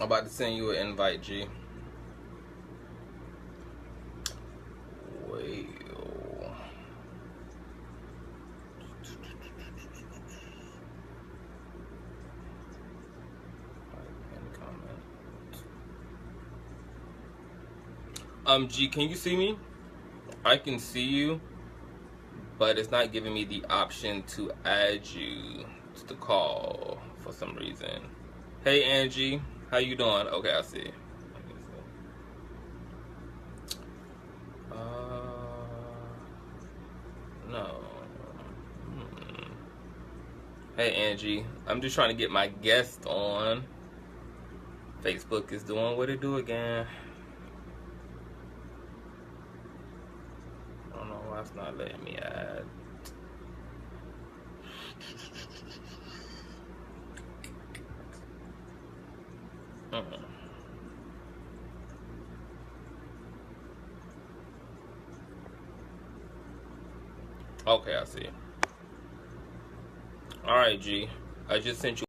I'm about to send you an invite, G. Well. G, can you see me? I can see you, but it's not giving me the option to add you to the call for some reason. Hey, Angie, how you doing? Okay, I see. No. Hey, Angie, I'm just trying to get my guest on. Facebook is doing what it do again. I don't know why it's not letting me add. Okay, I see. All right, G. I just sent you.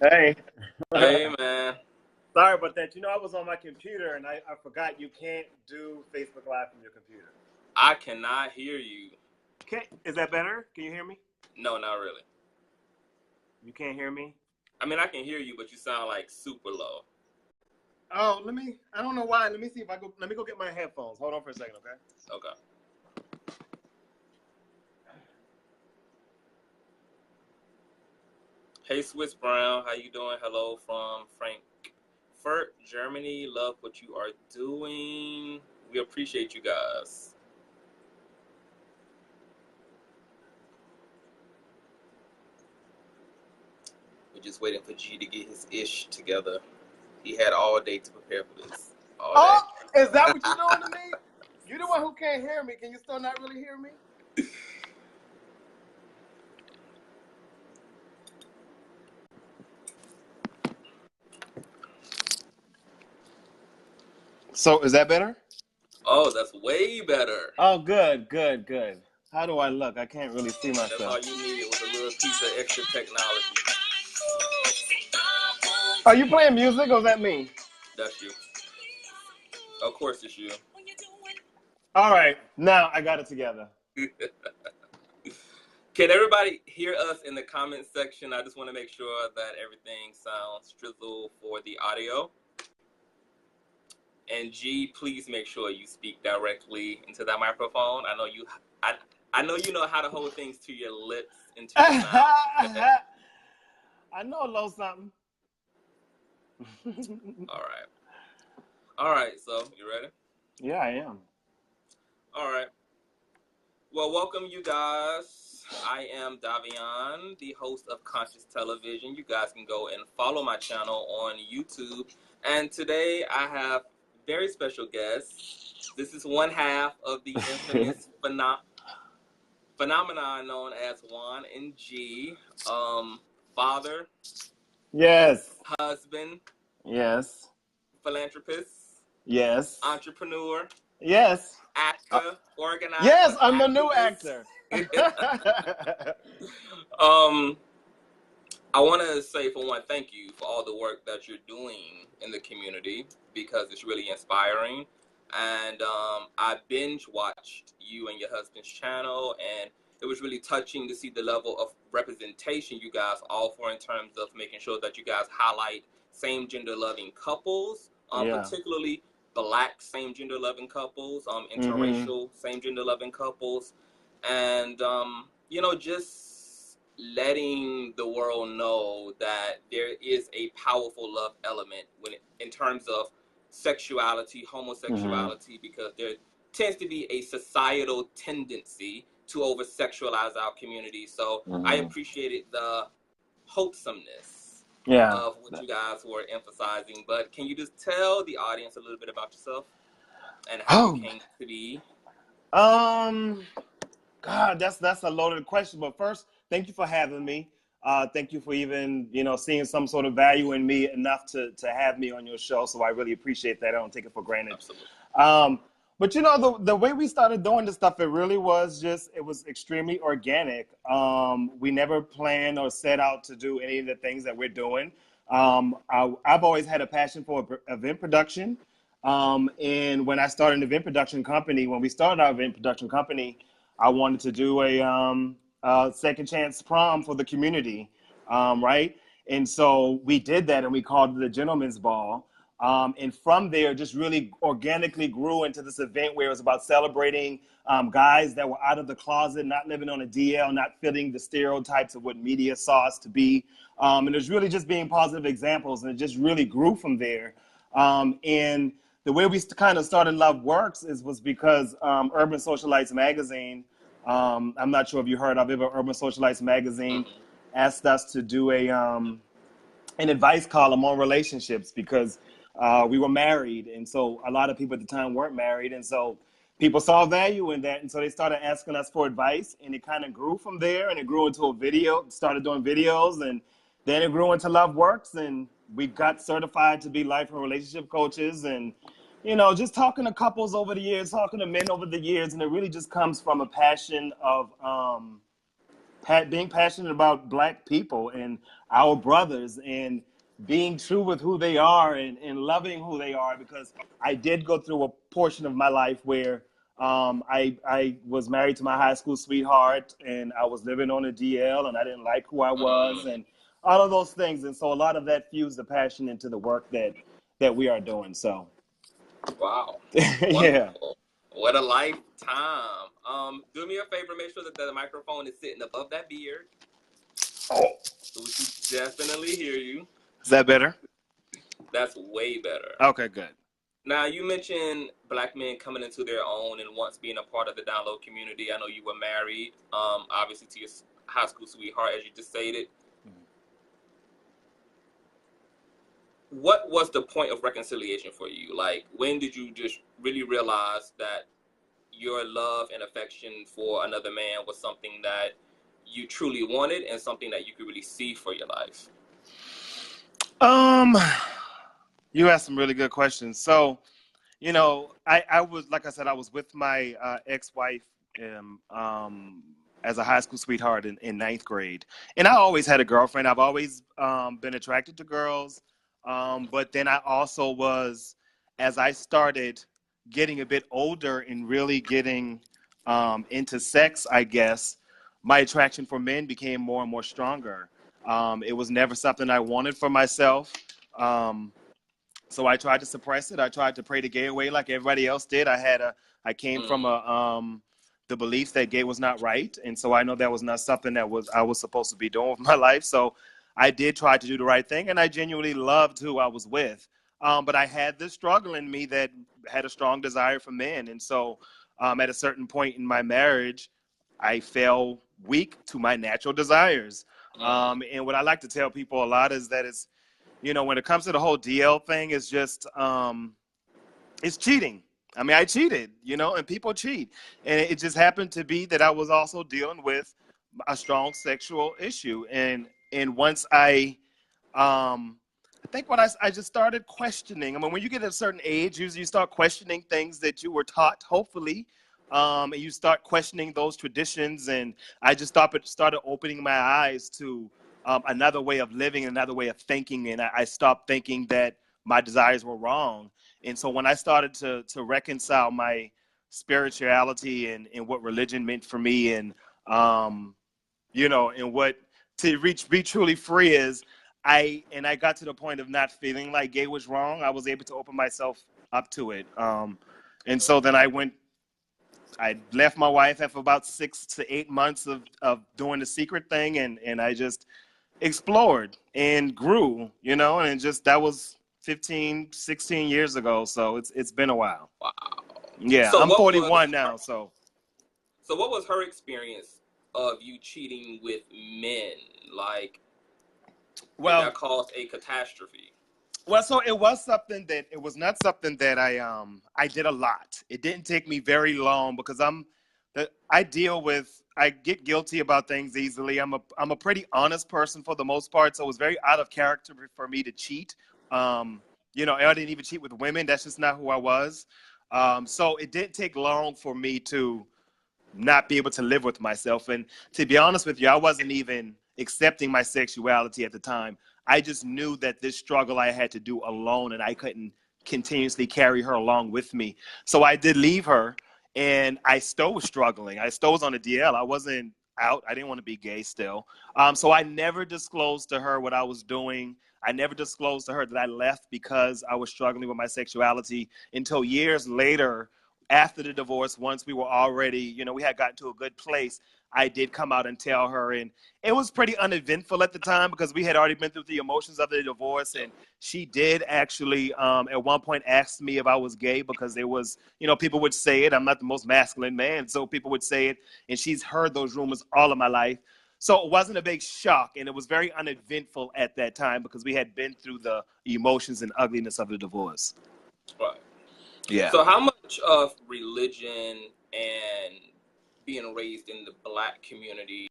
Hey. Hey, man. Sorry about that. You know, I was on my computer and I forgot you can't do Facebook Live from your computer. I cannot hear you. Okay, is that better? Can you hear me? No, not really. You can't hear me? I mean, I can hear you, but you sound like super low. Oh, I don't know why. Let me see if let me go get my headphones. Hold on for a second, okay? Okay. Hey, Swiss Brown, how you doing? Hello from Frankfurt, Germany. Love what you are doing. We appreciate you guys. We're just waiting for G to get his ish together. He had all day to prepare for this. All day. Is that what you're doing to me? You're the one who can't hear me. Can you still not really hear me? So, is that better? Oh, that's way better. Oh, good. How do I look? I can't really see myself. That's all you needed was a little piece of extra technology. Are you playing music or is that me? That's you. Of course it's you. All right, now I got it together. Can everybody hear us in the comments section? I just want to make sure that everything sounds strizzle for the audio. And G, please make sure you speak directly into that microphone. I know you know how to hold things to your lips and to your mouth. I know a little something. All right. So you ready? Yeah, I am. All right. Well, welcome you guys. I am Davion, the host of Conscious Television. You guys can go and follow my channel on YouTube. And today I have very special guests. This is one half of the infamous phenomenon known as Juan and Gee. Father. Yes. Husband. Yes. Philanthropist. Yes. Entrepreneur. Yes. Actor. Organizer. Yes, I'm activist. a new actor. I want to say, for one, thank you for all the work that you're doing in the community, because it's really inspiring. And I binge watched you and your husband's channel, and it was really touching to see the level of representation you guys offer in terms of making sure that you guys highlight same-gender loving couples, particularly Black same-gender loving couples, interracial same-gender loving couples, and just letting the world know that there is a powerful love element in terms of sexuality, homosexuality, because there tends to be a societal tendency to over-sexualize our community. So I appreciated the wholesomeness of what you guys were emphasizing. But can you just tell the audience a little bit about yourself and how you came to be? God, that's a loaded question. But first, thank you for having me. Thank you for even, seeing some sort of value in me enough to have me on your show. So I really appreciate that. I don't take it for granted. Absolutely. But you know, the way we started doing this stuff, it really was just, it was extremely organic. We never planned or set out to do any of the things that we're doing. I've always had a passion for event production. And when I started an event production company, when we started our event production company, I wanted to do a second chance prom for the community, right? And so we did that, and we called it the Gentleman's Ball. And from there, just really organically grew into this event where it was about celebrating guys that were out of the closet, not living on a DL, not fitting the stereotypes of what media saw us to be. And it was really just being positive examples, and it just really grew from there. And the way we kind of started Love Works was because Urban Socialites magazine, I'm not sure if you heard of it, but Urban Socialites magazine asked us to do an advice column on relationships because we were married, and so a lot of people at the time weren't married, and so people saw value in that, and so they started asking us for advice, and it kind of grew from there, and it grew into a video, started doing videos, and then it grew into Love Works, and we got certified to be life and relationship coaches, and you know, just talking to couples over the years, talking to men over the years, and it really just comes from a passion of being passionate about Black people and our brothers, and being true with who they are, and loving who they are, because I did go through a portion of my life where I was married to my high school sweetheart, and I was living on a DL, and I didn't like who I was, and all of those things. And so a lot of that fused the passion into the work that we are doing. So, Wow. yeah. Wonderful. What a lifetime. Do me a favor, make sure that the microphone is sitting above that beard. Oh. So we can definitely hear you. Is that better? That's way better. Okay, good. Now, you mentioned Black men coming into their own and once being a part of the download community. I know you were married, obviously, to your high school sweetheart, as you just stated. What was the point of reconciliation for you? Like, when did you just really realize that your love and affection for another man was something that you truly wanted and something that you could really see for your life? You asked some really good questions. So, you know, I was, like I said, I was with my ex-wife as a high school sweetheart in ninth grade. And I always had a girlfriend. I've always been attracted to girls. But then I also was, as I started getting a bit older and really getting into sex, I guess, my attraction for men became more and more stronger. It was never something I wanted for myself. So I tried to suppress it. I tried to pray the gay away like everybody else did. I came from the beliefs that gay was not right. And so I know that was not something that I was supposed to be doing with my life. So I did try to do the right thing, and I genuinely loved who I was with. But I had this struggle in me that had a strong desire for men. And so at a certain point in my marriage, I fell weak to my natural desires. And what I like to tell people a lot is that it's, you know, when it comes to the whole DL thing, it's just, it's cheating. I mean, I cheated, you know, and people cheat. And it just happened to be that I was also dealing with a strong sexual issue. And once I think when I just started questioning, I mean, when you get at a certain age, usually you start questioning things that you were taught, hopefully, and you start questioning those traditions. And I just started opening my eyes to another way of living, another way of thinking. And I stopped thinking that my desires were wrong. And so when I started to reconcile my spirituality and what religion meant for me, and, you know, and what to be truly free is, I got to the point of not feeling like gay was wrong. I was able to open myself up to it. And so then I left my wife after about 6 to 8 months of doing the secret thing. And I just explored and grew, you know, and just, that was 15, 16 years ago. So it's been a while. Wow. Yeah, so I'm 41 now. So what was her experience of you cheating with men? Like, did that cause a catastrophe? Well, so it was not something that I did a lot. It didn't take me very long because I get guilty about things easily. I'm a pretty honest person for the most part, so it was very out of character for me to cheat. You know, I didn't even cheat with women. That's just not who I was. So it didn't take long for me to not be able to live with myself. And to be honest with you, I wasn't even accepting my sexuality at the time. I just knew that this struggle I had to do alone, and I couldn't continuously carry her along with me. So I did leave her, and I still was struggling. I still was on the DL. I wasn't out. I didn't want to be gay still. So I never disclosed to her what I was doing. I never disclosed to her that I left because I was struggling with my sexuality until years later, after the divorce, once we were already, we had gotten to a good place. I did come out and tell her, and it was pretty uneventful at the time because we had already been through the emotions of the divorce. And she did actually at one point ask me if I was gay, because there was, people would say it. I'm not the most masculine man, so people would say it, and she's heard those rumors all of my life. So it wasn't a big shock, and it was very uneventful at that time because we had been through the emotions and ugliness of the divorce. Right. Yeah. So how much of religion and being raised in the Black community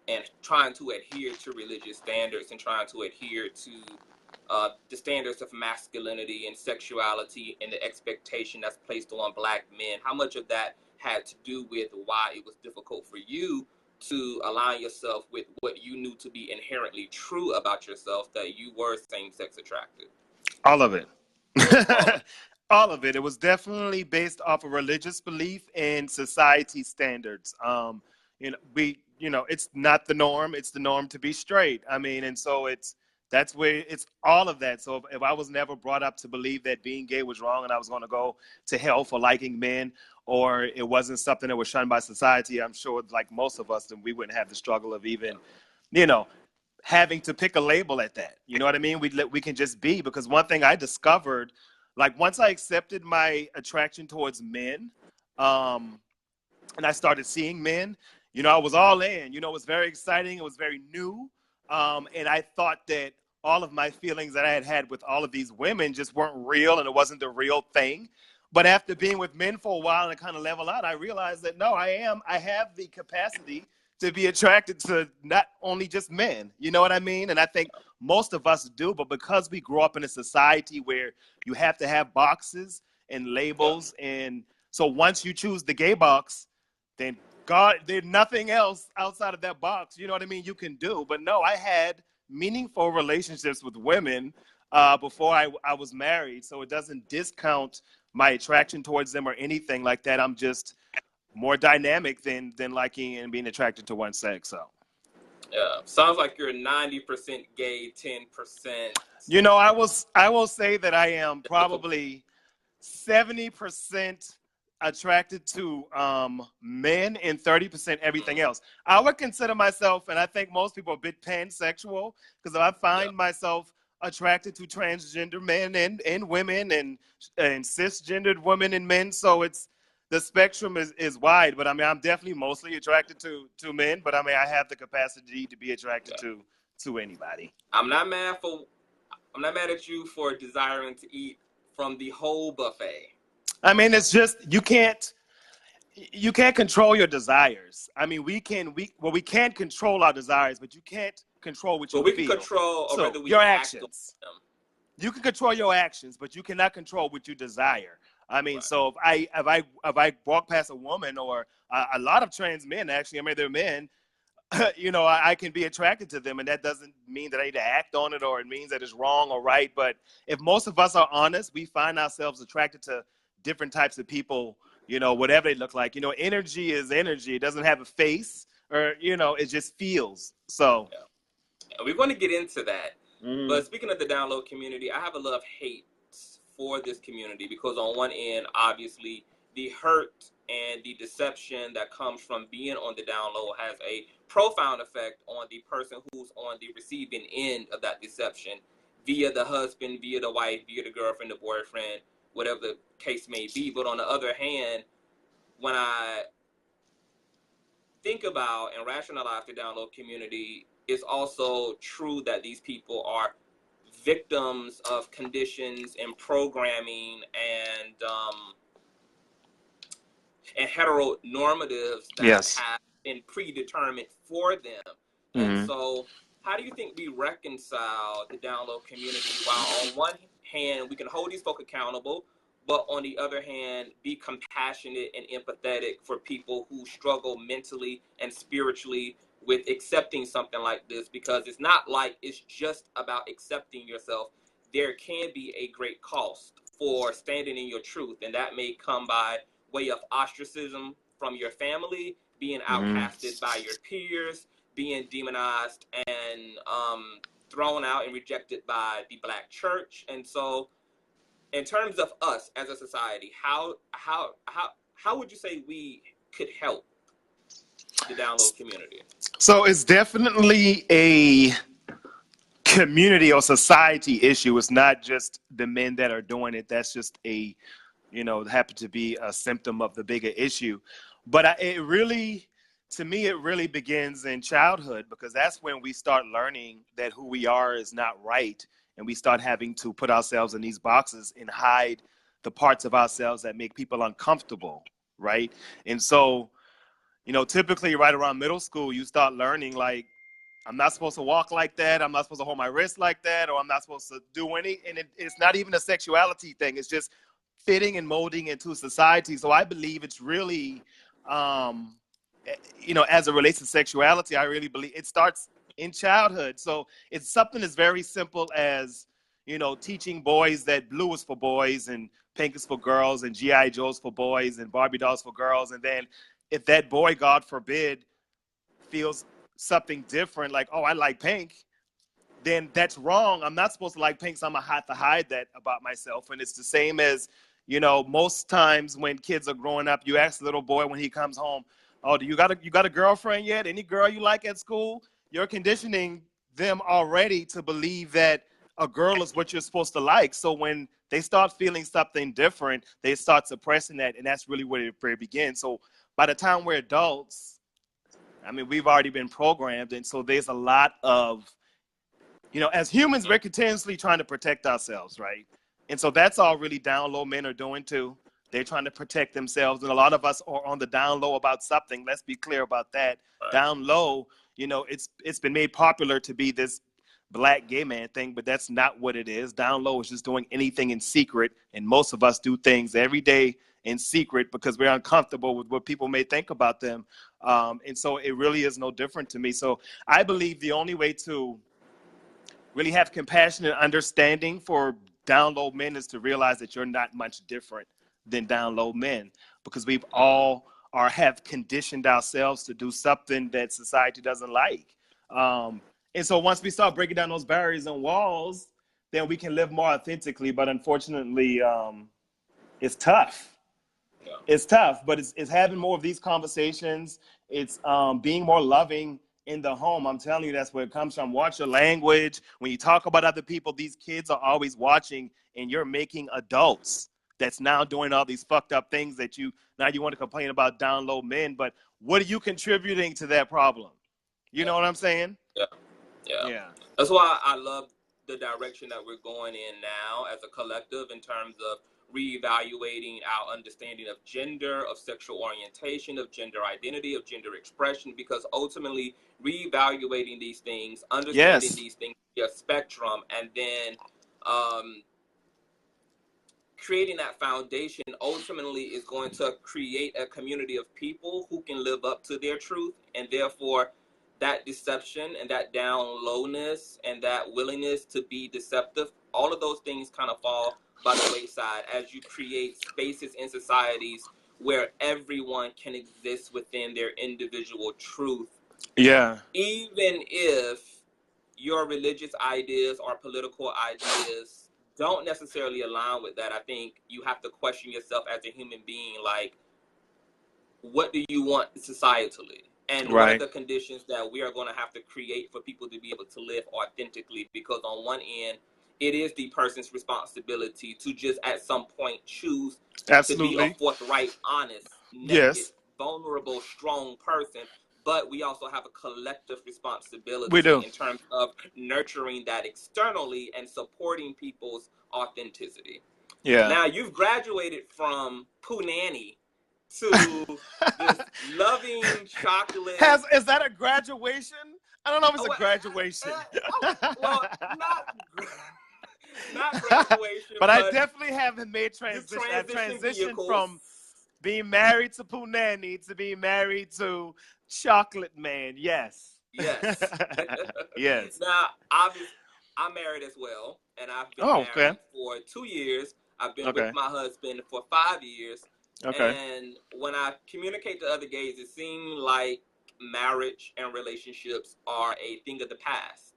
and trying to adhere to religious standards and trying to adhere to the standards of masculinity and sexuality and the expectation that's placed on Black men, how much of that had to do with why it was difficult for you to align yourself with what you knew to be inherently true about yourself, that you were same-sex attracted? All of it. All of it. It was definitely based off of religious belief and society standards. It's not the norm. It's the norm to be straight. I mean, and so that's where it's all of that. So if I was never brought up to believe that being gay was wrong and I was going to go to hell for liking men, or it wasn't something that was shunned by society, I'm sure, like most of us, then we wouldn't have the struggle of even, having to pick a label at that. You know what I mean? We can just be, because one thing I discovered, like once I accepted my attraction towards men, and I started seeing men, I was all in. It was very exciting. It was very new. And I thought that all of my feelings that I had had with all of these women just weren't real, and it wasn't the real thing. But after being with men for a while and kind of level out, I realized that no, I have the capacity to be attracted to not only just men. You know what I mean? And I think most of us do, but because we grew up in a society where you have to have boxes and labels, and so once you choose the gay box, then God, there's nothing else outside of that box, you know what I mean, you can do. But no, I had meaningful relationships with women before I was married, so it doesn't discount my attraction towards them or anything like that. I'm just more dynamic than liking and being attracted to one sex. So yeah, sounds like you're 90% gay, 10%. I will say that I am probably 70% attracted to men and 30% everything else. I would consider myself, and I think most people, a bit pansexual, because I find myself attracted to transgender men and women and cisgendered women and men. So the spectrum is wide, but I mean, I'm definitely mostly attracted to men, but I mean, I have the capacity to be attracted to anybody. I'm not mad at you for desiring to eat from the whole buffet. I mean, it's just you can't control your desires. I mean, we can't control our desires, but you can't control what you feel. But we can control whether we your act actions. on them. You can control your actions, but you cannot control what you desire. I mean, so if I walk past a woman, or a lot of trans men, actually, I mean, they're men, I can be attracted to them, and that doesn't mean that I need to act on it, or it means that it's wrong or right. But if most of us are honest, we find ourselves attracted to different types of people, whatever they look like. Energy is energy. It doesn't have a face, or, it just feels. So we're going to get into that. But speaking of the download community, I have a love-hate for this community, because on one end, obviously, the hurt and the deception that comes from being on the download has a profound effect on the person who's on the receiving end of that deception, via the husband, via the wife, via the girlfriend, the boyfriend, whatever the case may be. But on the other hand, when I think about and rationalize the download community, it's also true that these people are victims of conditions and programming and heteronormatives that have been predetermined for them. And so how do you think we reconcile the download community while on one hand we can hold these folk accountable, but on the other hand, be compassionate and empathetic for people who struggle mentally and spiritually with accepting something like this, because it's not like it's just about accepting yourself. There can be a great cost for standing in your truth, and that may come by way of ostracism from your family, being outcasted by your peers, being demonized and thrown out and rejected by the Black church. And so, in terms of us as a society, how would you say we could help the download community? So it's definitely a community or society issue. It's not just the men that are doing it. That's just a, happen to be a symptom of the bigger issue. But it really, to me, it really begins in childhood, because that's when we start learning that who we are is not right. And we start having to put ourselves in these boxes and hide the parts of ourselves that make people uncomfortable, right? And so, typically right around middle school, you start learning, like, I'm not supposed to walk like that. I'm not supposed to hold my wrist like that, or I'm not supposed to do any. And it's not even a sexuality thing. It's just fitting and molding into society. So I believe it's really, as it relates to sexuality, I really believe it starts in childhood. So it's something as very simple as, teaching boys that blue is for boys and pink is for girls and G.I. Joes for boys and Barbie dolls for girls. And then if that boy, God forbid, feels something different, like, oh, I like pink, then that's wrong. I'm not supposed to like pink, so I'm gonna have to hide that about myself. And it's the same as, most times when kids are growing up, you ask the little boy when he comes home, oh, you got a girlfriend yet? Any girl you like at school? You're conditioning them already to believe that a girl is what you're supposed to like. So when they start feeling something different, they start suppressing that, and that's really where it begins. So by the time we're adults, I mean, we've already been programmed. And so there's a lot of, as humans, we're continuously trying to protect ourselves, right? And so that's all really down low men are doing too. They're trying to protect themselves. And a lot of us are on the down low about something. Let's be clear about that. Right. Down low, it's been made popular to be this Black gay man thing, but that's not what it is. Down low is just doing anything in secret. And most of us do things every day in secret because we're uncomfortable with what people may think about them. And so it really is no different to me. So I believe the only way to really have compassion and understanding for down low men is to realize that you're not much different than down low men, because we've all have conditioned ourselves to do something that society doesn't like. And so once we start breaking down those barriers and walls, then we can live more authentically. But unfortunately, it's tough. Yeah. It's tough, but it's having more of these conversations. It's being more loving in the home. I'm telling you, that's where it comes from. Watch your language. When you talk about other people, these kids are always watching, and you're making adults that's now doing all these fucked up things that you want to complain about down low men. But what are you contributing to that problem? You know what I'm saying? Yeah. That's why I love the direction that we're going in now as a collective, in terms of reevaluating our understanding of gender, of sexual orientation, of gender identity, of gender expression, because ultimately reevaluating these things, understanding these things, a spectrum, and then creating that foundation ultimately is going to create a community of people who can live up to their truth, and therefore that deception and that down lowness and that willingness to be deceptive, all of those things kind of fall by the wayside as you create spaces in societies where everyone can exist within their individual truth. Yeah. Even if your religious ideas or political ideas don't necessarily align with that, I think you have to question yourself as a human being, like, what do you want societally? And what are the conditions that we are going to have to create for people to be able to live authentically? Because on one end, it is the person's responsibility to just at some point choose to be a forthright, honest, naked, vulnerable, strong person. But we also have a collective responsibility in terms of nurturing that externally and supporting people's authenticity. Yeah. Now, you've graduated from Punani to this loving chocolate. Is that a graduation? I don't know if it's a graduation. Well, not. Not graduation, But I but definitely haven't made the transition. I've transition transitioned vehicles. from being married to Punani to being married to Chocolate Man. Yes. Yes. Yes. Now, obviously, I'm married as well, and I've been Oh, okay. married for 2 years. I've been with Okay. my husband for 5 years. Okay. And when I communicate to other gays, it seems like marriage and relationships are a thing of the past.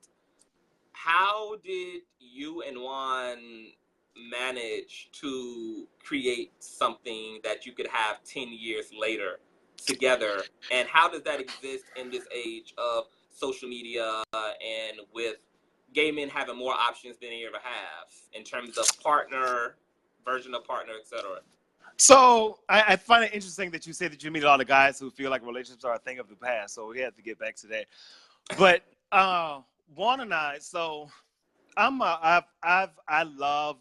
How did you and Juan manage to create something that you could have 10 years later together? And how does that exist in this age of social media and with gay men having more options than they ever have in terms of partner, version of partner, etc.? So I find it interesting that you say that you meet a lot of guys who feel like relationships are a thing of the past. So we have to get back to that. But Juan and I, so I love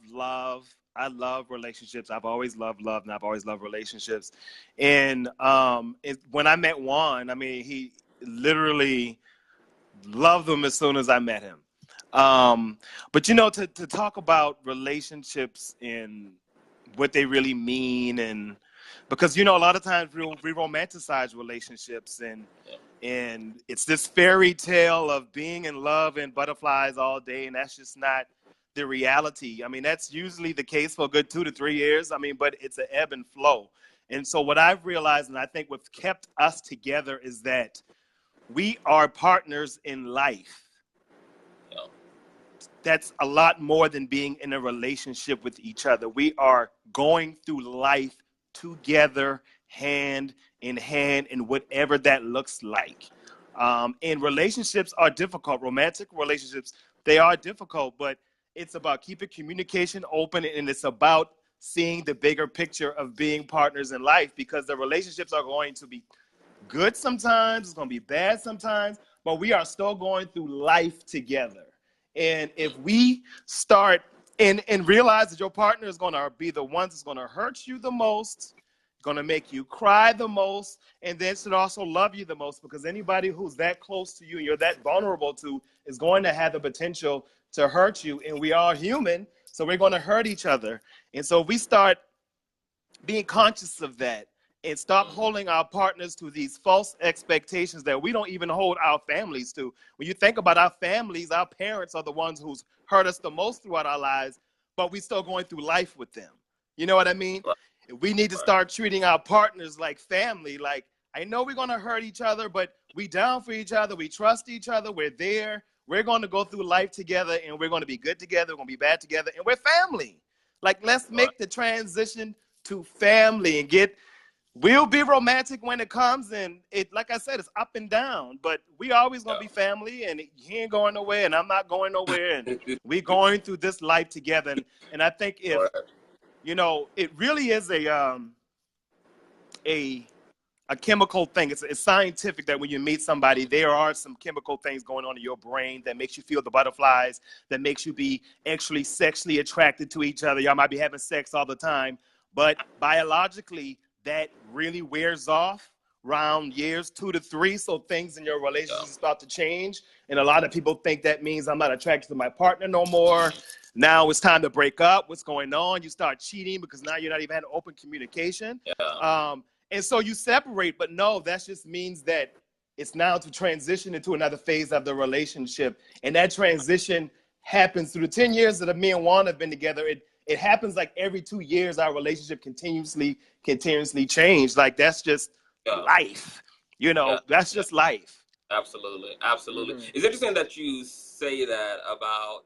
relationships. I've always loved love, and I've always loved relationships. And when I met Juan, I mean, he literally loved them as soon as I met him. But you know, to talk about relationships and what they really mean, and because you know, a lot of times we romanticize relationships, and it's this fairy tale of being in love and butterflies all day, and that's just not the reality. I mean, that's usually the case for a good 2 to 3 years. I mean, but it's an ebb and flow. And so what I've realized, and I think what's kept us together, is that we are partners in life. That's a lot more than being in a relationship with each other. We are going through life together, hand in hand, and whatever that looks like. And relationships are difficult. Romantic relationships, they are difficult, but it's about keeping communication open, and it's about seeing the bigger picture of being partners in life, because the relationships are going to be good sometimes, it's going to be bad sometimes, but we are still going through life together. And if we start and realize that your partner is going to be the ones that's going to hurt you the most, going to make you cry the most, and then should also love you the most, because anybody who's that close to you and you're that vulnerable to is going to have the potential to hurt you. And we are human, so we're going to hurt each other. And so we start being conscious of that and stop holding our partners to these false expectations that we don't even hold our families to. When you think about our families, our parents are the ones who's hurt us the most throughout our lives, but we still going through life with them. You know what I mean? Right. We need to start treating our partners like family. Like, I know we're going to hurt each other, but we down for each other. We trust each other. We're there. We're going to go through life together, and we're going to be good together. We're going to be bad together, and we're family. Like, let's make the transition to family and we'll be romantic when it comes, and it, like I said, it's up and down, but we always gonna be family, and he ain't going nowhere, and I'm not going nowhere, and we going through this life together. And I think if you know, it really is a chemical thing. It's scientific that when you meet somebody, there are some chemical things going on in your brain that makes you feel the butterflies, that makes you be actually sexually attracted to each other. Y'all might be having sex all the time, but biologically, that really wears off around years 2 to 3. So things in your relationship start to change. And a lot of people think that means I'm not attracted to my partner no more. Now it's time to break up. What's going on? You start cheating because now you're not even having open communication. And so you separate, but no, that just means that it's now to transition into another phase of the relationship. And that transition happens through the 10 years that me and Juan have been together. It happens like every 2 years, our relationship continuously change. Like, that's just life, you know, that's just life. Absolutely. It's interesting that you say that about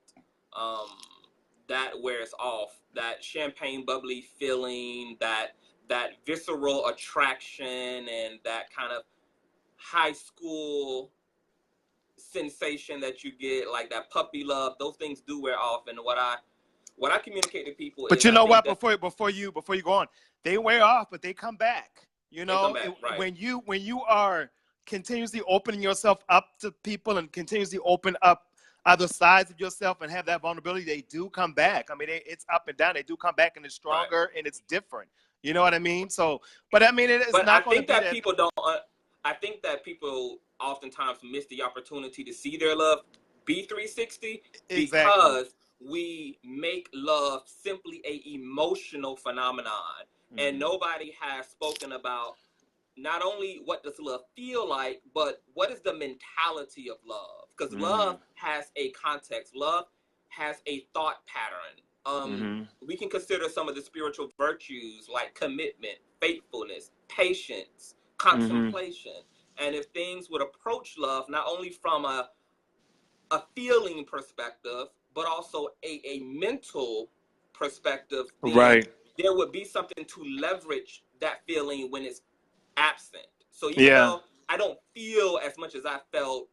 that wears off, that champagne bubbly feeling, that visceral attraction, and that kind of high school sensation that you get, like that puppy love. Those things do wear off, and what I communicate to people but is, you know what, before you go on, they wear off, but they come back. You know, right. when you are continuously opening yourself up to people and continuously open up other sides of yourself and have that vulnerability, they do come back. I mean, it's up and down. They do come back, and it's stronger, and it's different. You know what I mean? So, but I mean, it's not going to be that. People don't. I think that people oftentimes miss the opportunity to see their love be 360 because we make love simply a emotional phenomenon, and nobody has spoken about not only what does love feel like, but what is the mentality of love? Because love has a context. Love has a thought pattern. We can consider some of the spiritual virtues like commitment, faithfulness, patience, contemplation. And if things would approach love not only from a feeling perspective, but also a mental perspective, then Right. there would be something to leverage that feeling when it's absent. So even Yeah. though I don't feel as much as I felt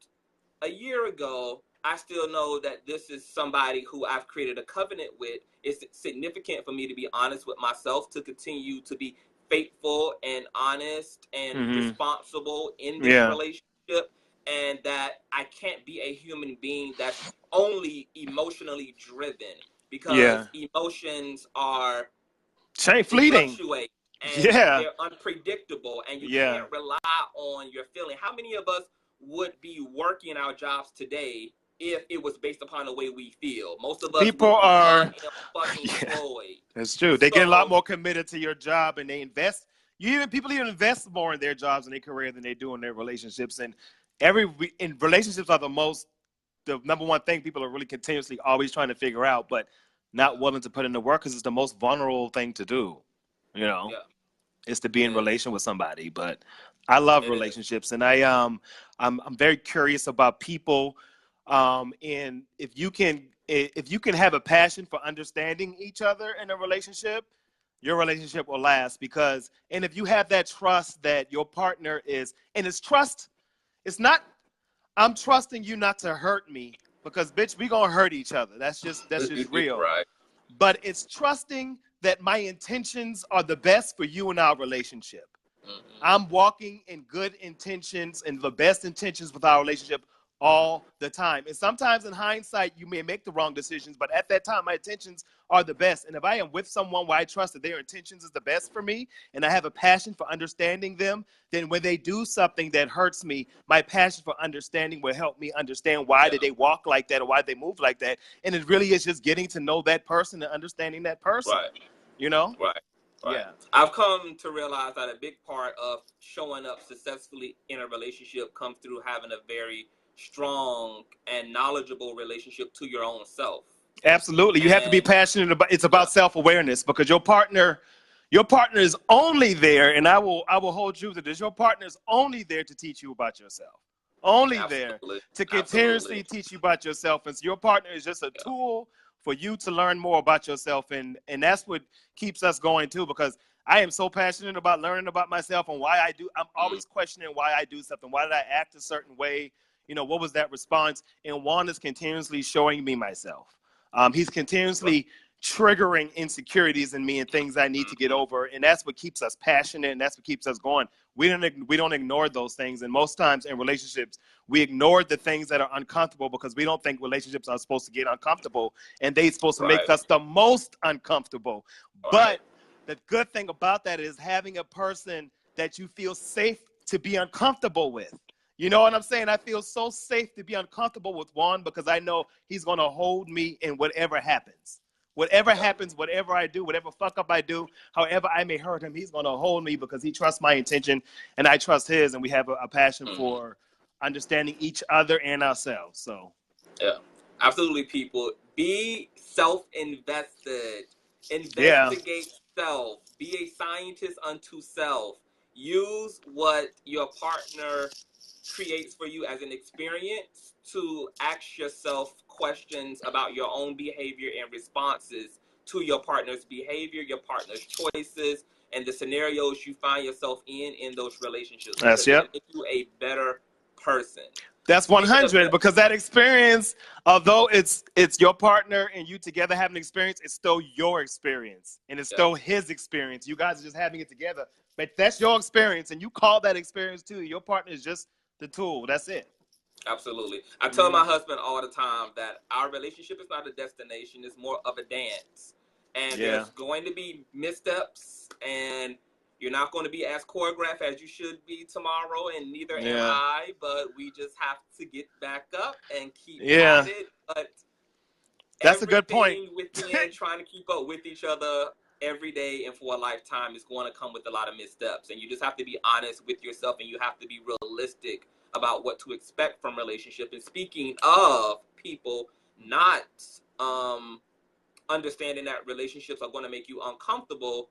a year ago, I still know that this is somebody who I've created a covenant with. It's significant for me to be honest with myself, to continue to be faithful and honest and responsible in this Yeah. relationship, and that I can't be a human being that's only emotionally driven, Yeah. because emotions are, they Fleeting. fluctuate and Yeah. they're unpredictable, and you Yeah. can't rely on your feeling. How many of us would be working our jobs today if it was based upon the way we feel? Most of us People would be are, yeah, unemployed. that's true. They get a lot So more committed to your job, and they invest. People even invest more in their jobs and their career than they do in their relationships. And in relationships are the number one thing people are really continuously always trying to figure out, but not willing to put in the work because it's the most vulnerable thing to do. You know, yeah, is to be it in is. relation with somebody. But I love It is. relationships, and I'm very curious about people. And if you can have a passion for understanding each other in a relationship, your relationship will last. Because and if you have that trust that your partner is, and it's trust, it's not, I'm trusting you not to hurt me, because bitch, we gonna hurt each other. That's just real. Right. But it's trusting that my intentions are the best for you and our relationship. I'm walking in good intentions and the best intentions with our relationship all the time. And sometimes in hindsight, you may make the wrong decisions, but at that time, my intentions are the best. And if I am with someone where I trust that their intentions is the best for me, and I have a passion for understanding them, then when they do something that hurts me, my passion for understanding will help me understand why Yeah. did they walk like that or why they move like that. And it really is just getting to know that person and understanding that person, Right. you know? Right. Right. Yeah. I've come to realize that a big part of showing up successfully in a relationship comes through having a very strong and knowledgeable relationship to your own self. Absolutely. You have to be And passionate about, it's yeah, about self-awareness, because your partner is only there, and I will hold you to this. Your partner is only there to teach you about yourself. Only there absolutely. to Absolutely. continuously teach you about yourself. And so your partner is just a Yeah. tool for you to learn more about yourself. And that's what keeps us going too, because I am so passionate about learning about myself and why I do. I'm Mm, always questioning why I do something. Why did I act a certain way? What was that response? And Juan is continuously showing me myself. He's right. continuously triggering insecurities in me and things I need to get over, and that's what keeps us passionate, and that's what keeps us going. We don't ignore those things, and most times in relationships, we ignore the things that are uncomfortable because we don't think relationships are supposed to get uncomfortable, and they're supposed to make Right. us the most uncomfortable. Right. But the good thing about that is having a person that you feel safe to be uncomfortable with. You know what I'm saying? I feel so safe to be uncomfortable with Juan because I know he's going to hold me in whatever happens. Whatever Yeah. happens, whatever I do, whatever fuck up I do, however I may hurt him, he's going to hold me because he trusts my intention and I trust his, and we have a passion Mm-hmm. for understanding each other and ourselves. So, Yeah, absolutely, people. Be self-invested. yeah, Investigate self. Be a scientist unto self. Use what your partner creates for you as an experience to ask yourself questions about your own behavior and responses to your partner's behavior, your partner's choices, and the scenarios you find yourself in those relationships, that's, because it'll yep. make you a better person. That's Speaking of 100, because that experience, although oh, it's your partner and you together having an experience, it's still your experience and it's yeah. still his experience. You guys are just having it together, but that's your experience, and you call that experience too. Your partner is just the tool. That's it. Absolutely. I tell Hmm. my husband all the time that our relationship is not a destination, it's more of a dance. And Yeah, there's going to be missteps, and you're not going to be as choreographed as you should be tomorrow, and neither am yeah, I, but we just have to get back up and keep at yeah. it. But That's a good point. everything within trying to keep up with each other every day and for a lifetime is going to come with a lot of missteps. And you just have to be honest with yourself, and you have to be realistic about what to expect from relationship. And speaking of people not understanding that relationships are going to make you uncomfortable,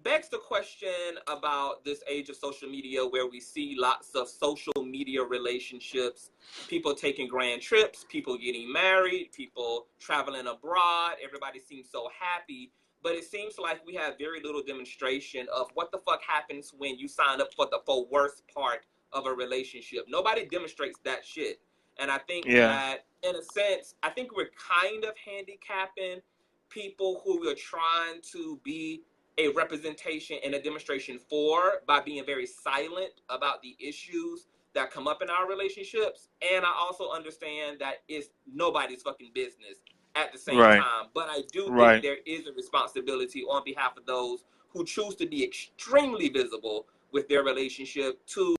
begs the question about this age of social media, where we see lots of social media relationships, people taking grand trips, people getting married, people traveling abroad. Everybody seems so happy, but it seems like we have very little demonstration of what the fuck happens when you sign up for the worst part of a relationship. Nobody demonstrates that shit. And I think that, in a sense, I think we're kind of handicapping people who are trying to be a representation and a demonstration for, by being very silent about the issues that come up in our relationships. And I also understand that it's nobody's fucking business at the same time. But I do think there is a responsibility on behalf of those who choose to be extremely visible with their relationship to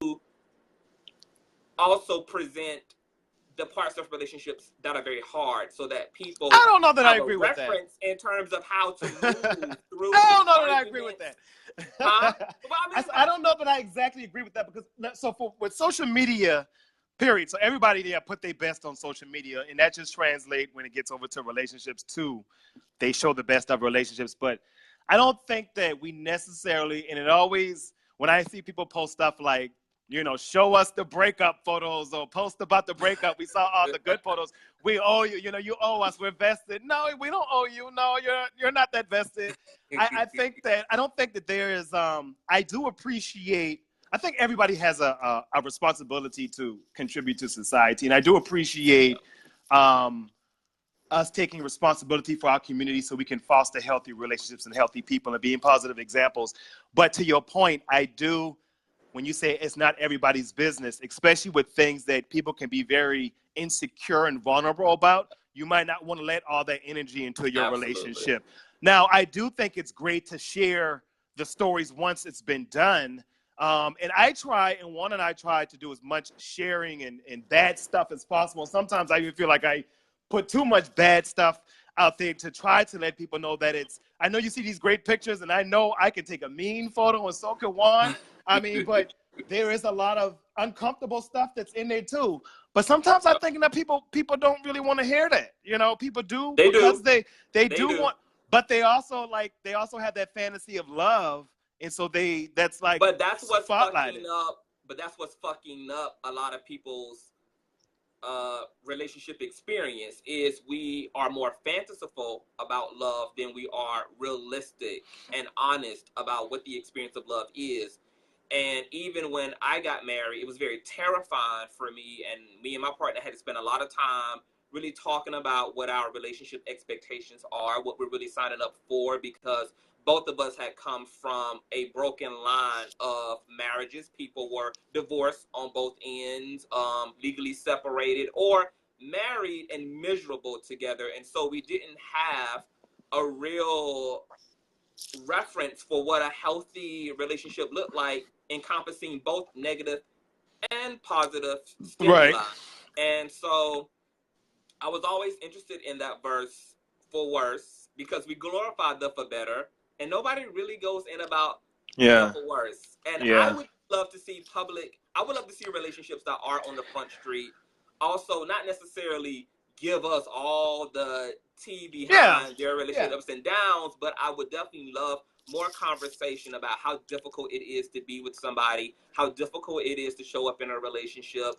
also present the parts of relationships that are very hard, so that people I don't know that I have agree a with that. reference in terms of how to move through. I don't know that I agree with that. Huh? Well, I don't know that I exactly agree with that, because with social media, period. So everybody there put their best on social media, and that just translates when it gets over to relationships too. They show the best of relationships, but I don't think that we necessarily. And it always, when I see people post stuff like, show us the breakup photos, or post about the breakup, we saw all the good photos. We owe you, you owe us, we're vested. No, we don't owe you. No, you're not that vested. I don't think that there is, I do appreciate, I think everybody has a responsibility to contribute to society. And I do appreciate us taking responsibility for our community so we can foster healthy relationships and healthy people and being positive examples. But to your point, I do, when you say it's not everybody's business, especially with things that people can be very insecure and vulnerable about, you might not want to let all that energy into your relationship. Now, I do think it's great to share the stories once it's been done. And I try to do as much sharing and bad stuff as possible. Sometimes I even feel like I put too much bad stuff out there to try to let people know that I know you see these great pictures, and I know I can take a mean photo, and so can Juan. But there is a lot of uncomfortable stuff that's in there too. But sometimes I think that people don't really want to hear that. People do, because they do want, but they also have that fantasy of love, and so that's like. But that's what's fucking up. But that's what's fucking up a lot of people's relationship experience, is we are more fanciful about love than we are realistic and honest about what the experience of love is. And even when I got married, it was very terrifying for me, and me and my partner had to spend a lot of time really talking about what our relationship expectations are, what we're really signing up for, because both of us had come from a broken line of marriages. People were divorced on both ends, legally separated, or married and miserable together. And so we didn't have a real reference for what a healthy relationship looked like, encompassing both negative and positive stimuli. And so I was always interested in that verse, for worse, because we glorify the for better, and nobody really goes in about the for worse. And I would love to see relationships that are on the front street also not necessarily give us all the tea behind their relationship ups and downs, but I would definitely love more conversation about how difficult it is to be with somebody, how difficult it is to show up in a relationship,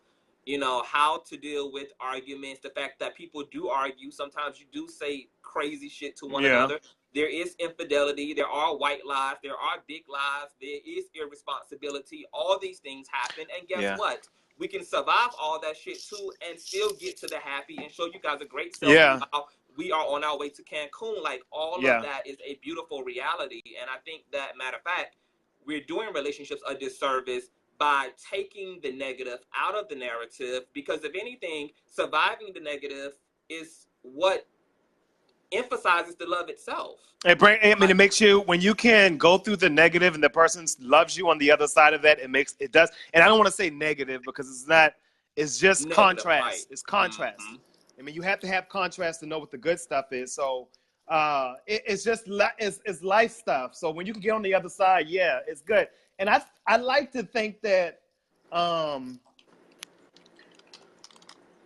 how to deal with arguments, the fact that people do argue. Sometimes you do say crazy shit to one another. There is infidelity. There are white lies. There are big lies. There is irresponsibility. All these things happen. And guess what? We can survive all that shit too and still get to the happy and show you guys a great selfie while we are on our way to Cancun. Like, all of that is a beautiful reality. And I think that, matter of fact, we're doing relationships a disservice by taking the negative out of the narrative, because if anything, surviving the negative is what emphasizes the love itself. It makes you, when you can go through the negative and the person loves you on the other side of that, it does. And I don't want to say negative, because it's not, it's just negative, contrast. Right. It's contrast. I mean, you have to have contrast to know what the good stuff is. So it's just it's life stuff. So when you can get on the other side, yeah, it's good. And I like to think that,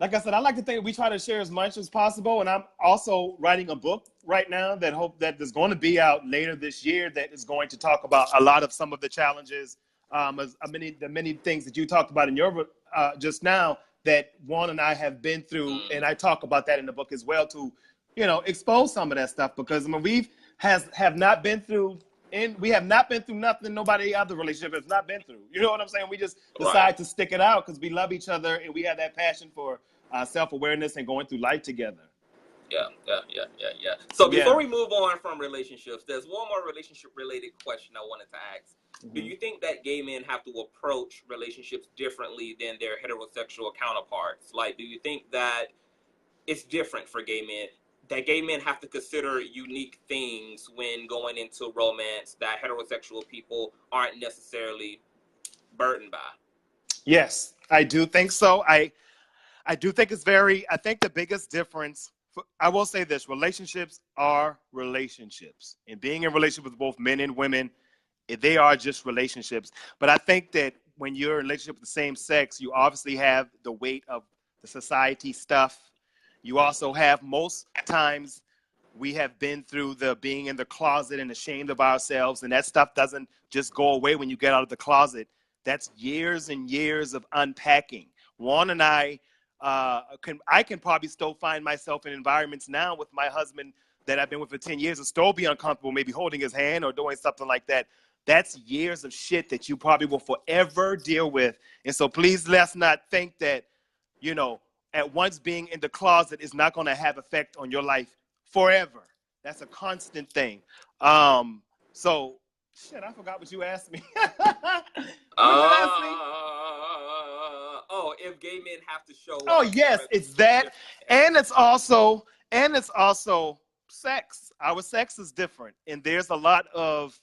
like I said, I like to think we try to share as much as possible. And I'm also writing a book right now that is going to be out later this year that is going to talk about a lot of some of the challenges, the many things that you talked about in your just now that Juan and I have been through, and I talk about that in the book as well to, expose some of that stuff, because I mean have not been through. And we have not been through nothing nobody other relationship has not been through. You know what I'm saying? We just decide to stick it out because we love each other and we have that passion for self-awareness and going through life together. Yeah. So before we move on from relationships, there's one more relationship-related question I wanted to ask. Do you think that gay men have to approach relationships differently than their heterosexual counterparts? Like, do you think that it's different for gay men? That gay men have to consider unique things when going into romance that heterosexual people aren't necessarily burdened by? Yes, I do think so. I do think I think the biggest difference, I will say this, relationships are relationships. And being in a relationship with both men and women, they are just relationships. But I think that when you're in a relationship with the same sex, you obviously have the weight of the society stuff. You also have, most times, we have been through the being in the closet and ashamed of ourselves, and that stuff doesn't just go away when you get out of the closet. That's years and years of unpacking. Juan and I can probably still find myself in environments now with my husband that I've been with for 10 years and still be uncomfortable, maybe holding his hand or doing something like that. That's years of shit that you probably will forever deal with. And so please, let's not think that, at once being in the closet is not going to have effect on your life forever. That's a constant thing. So, shit, I forgot what you asked me. If gay men have to show up. Oh, yes, it's that. And it's also sex. Our sex is different. And there's a lot of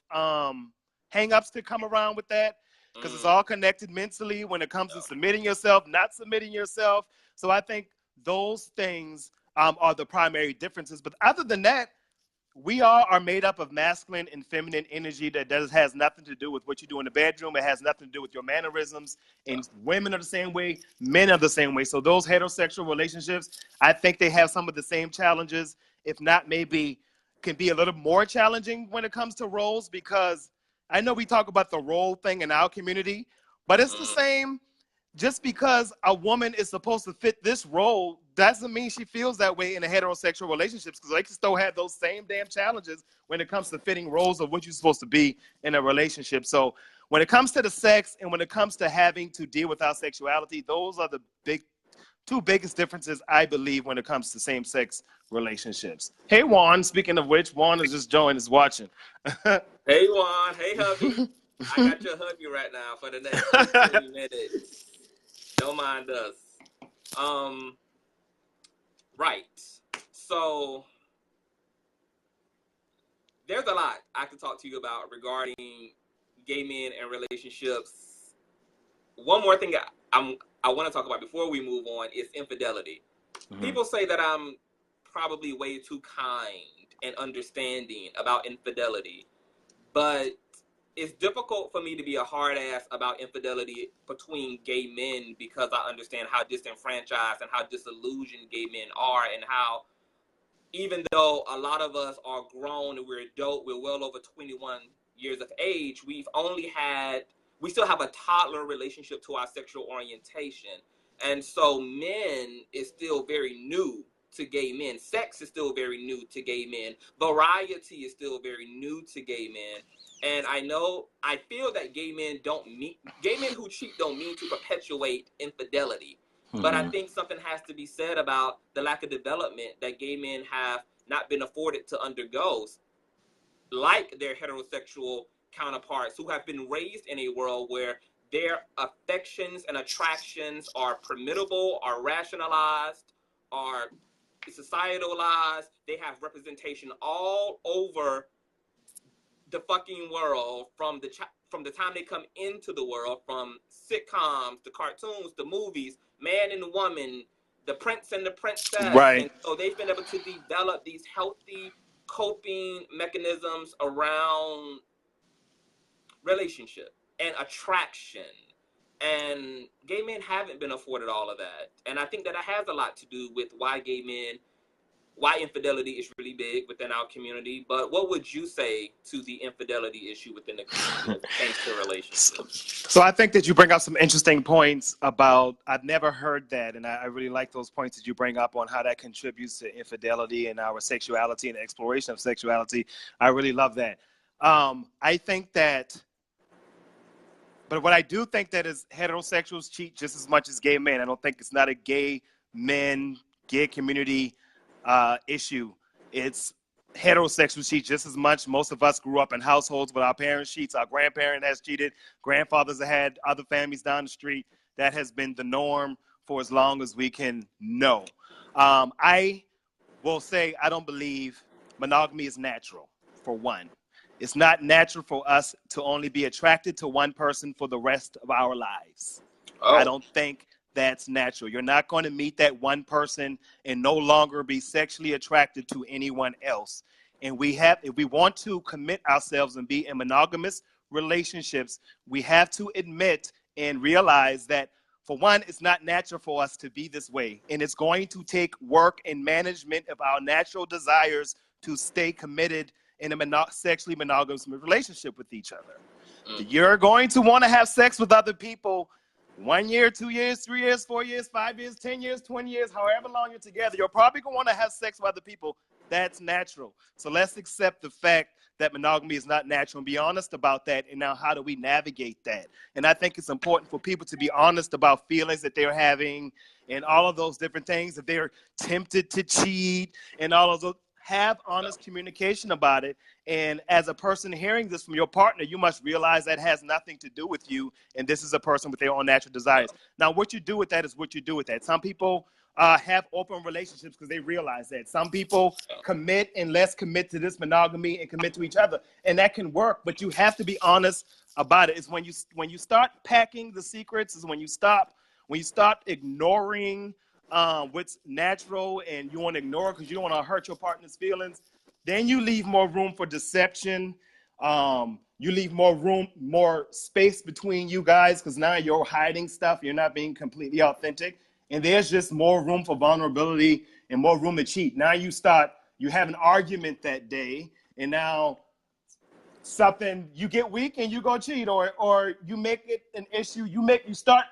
hang-ups that come around with that, because it's all connected mentally when it comes to submitting yourself, not submitting yourself. So I think those things are the primary differences. But other than that, we all are made up of masculine and feminine energy that has nothing to do with what you do in the bedroom. It has nothing to do with your mannerisms. And women are the same way. Men are the same way. So those heterosexual relationships, I think they have some of the same challenges, if not maybe can be a little more challenging when it comes to roles, because I know we talk about the role thing in our community, but it's the same. Just because a woman is supposed to fit this role doesn't mean she feels that way in a heterosexual relationships, because they can still have those same damn challenges when it comes to fitting roles of what you're supposed to be in a relationship. So when it comes to the sex and when it comes to having to deal with our sexuality, those are the two biggest differences, I believe, when it comes to same-sex relationships. Hey, Juan, speaking of which, Juan is just joined, is watching. Hey, Juan. Hey, hubby. I got your hubby right now for the next 20 minutes. Don't mind us. Right. So there's a lot I could talk to you about regarding gay men and relationships. One more thing I want to talk about before we move on is infidelity. People say that I'm probably way too kind and understanding about infidelity, but it's difficult for me to be a hard ass about infidelity between gay men, because I understand how disenfranchised and how disillusioned gay men are, and how even though a lot of us are grown and we're adult, we're well over 21 years of age, we still have a toddler relationship to our sexual orientation. And so men is still very new to gay men. Sex is still very new to gay men. Variety is still very new to gay men. And I feel that gay men who cheat don't mean to perpetuate infidelity. But I think something has to be said about the lack of development that gay men have not been afforded to undergo, like their heterosexual counterparts who have been raised in a world where their affections and attractions are permittable, are rationalized, are societalized. They have representation all over the fucking world from the time they come into the world, from sitcoms to cartoons to movies, man and woman, the prince and the princess. Right. And so they've been able to develop these healthy coping mechanisms around relationship and attraction. And gay men haven't been afforded all of that. And I think that it has a lot to do with why infidelity is really big within our community. But what would you say to the infidelity issue within the community thanks to relationships? So I think that you bring up some interesting points about, I've never heard that, and I really like those points that you bring up on how that contributes to infidelity and our sexuality and exploration of sexuality. I really love that. I think that, but what I do think that is heterosexuals cheat just as much as gay men. I don't think it's not a gay community issue. It's heterosexual cheat just as much. Most of us grew up in households with our parents cheats. Our grandparent has cheated. Grandfathers have had other families down the street. That has been the norm for as long as we can know. I will say I don't believe monogamy is natural, for one. It's not natural for us to only be attracted to one person for the rest of our lives. Oh. I don't think that's natural. You're not going to meet that one person and no longer be sexually attracted to anyone else. And if we want to commit ourselves and be in monogamous relationships, we have to admit and realize that, for one, it's not natural for us to be this way. And it's going to take work and management of our natural desires to stay committed in a sexually monogamous relationship with each other. Mm-hmm. You're going to want to have sex with other people 1 year, 2 years, 3 years, 4 years, 5 years, 10 years, 20 years, however long you're together. You're probably going to want to have sex with other people. That's natural. So let's accept the fact that monogamy is not natural and be honest about that. And now how do we navigate that? And I think it's important for people to be honest about feelings that they're having and all of those different things. If they're tempted to cheat and all of those, have honest communication about it. And as a person hearing this from your partner, you must realize that has nothing to do with you. And this is a person with their own natural desires. Now, what you do with that is what you do with that. Some people have open relationships because they realize that. Some people commit and let's commit to this monogamy and commit to each other. And that can work, but you have to be honest about it. It's when you start packing the secrets, is when you start ignoring what's natural and you want to ignore it because you don't want to hurt your partner's feelings, then you leave more room for deception. You leave more space between you guys because now you're hiding stuff. You're not being completely authentic. And there's just more room for vulnerability and more room to cheat. Now you have an argument that day and now you get weak and you go cheat or you make it an issue.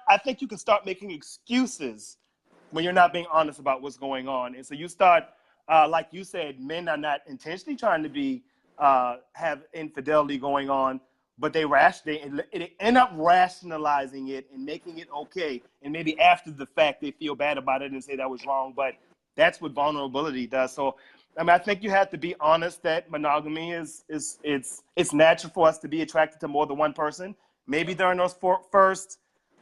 I think you can start making excuses when you're not being honest about what's going on. And so you start, like you said, men are not intentionally trying to have infidelity going on, but they end up rationalizing it and making it okay. And maybe after the fact, they feel bad about it and say that was wrong, but that's what vulnerability does. So, I mean, I think you have to be honest that monogamy it's natural for us to be attracted to more than one person. Maybe during those first,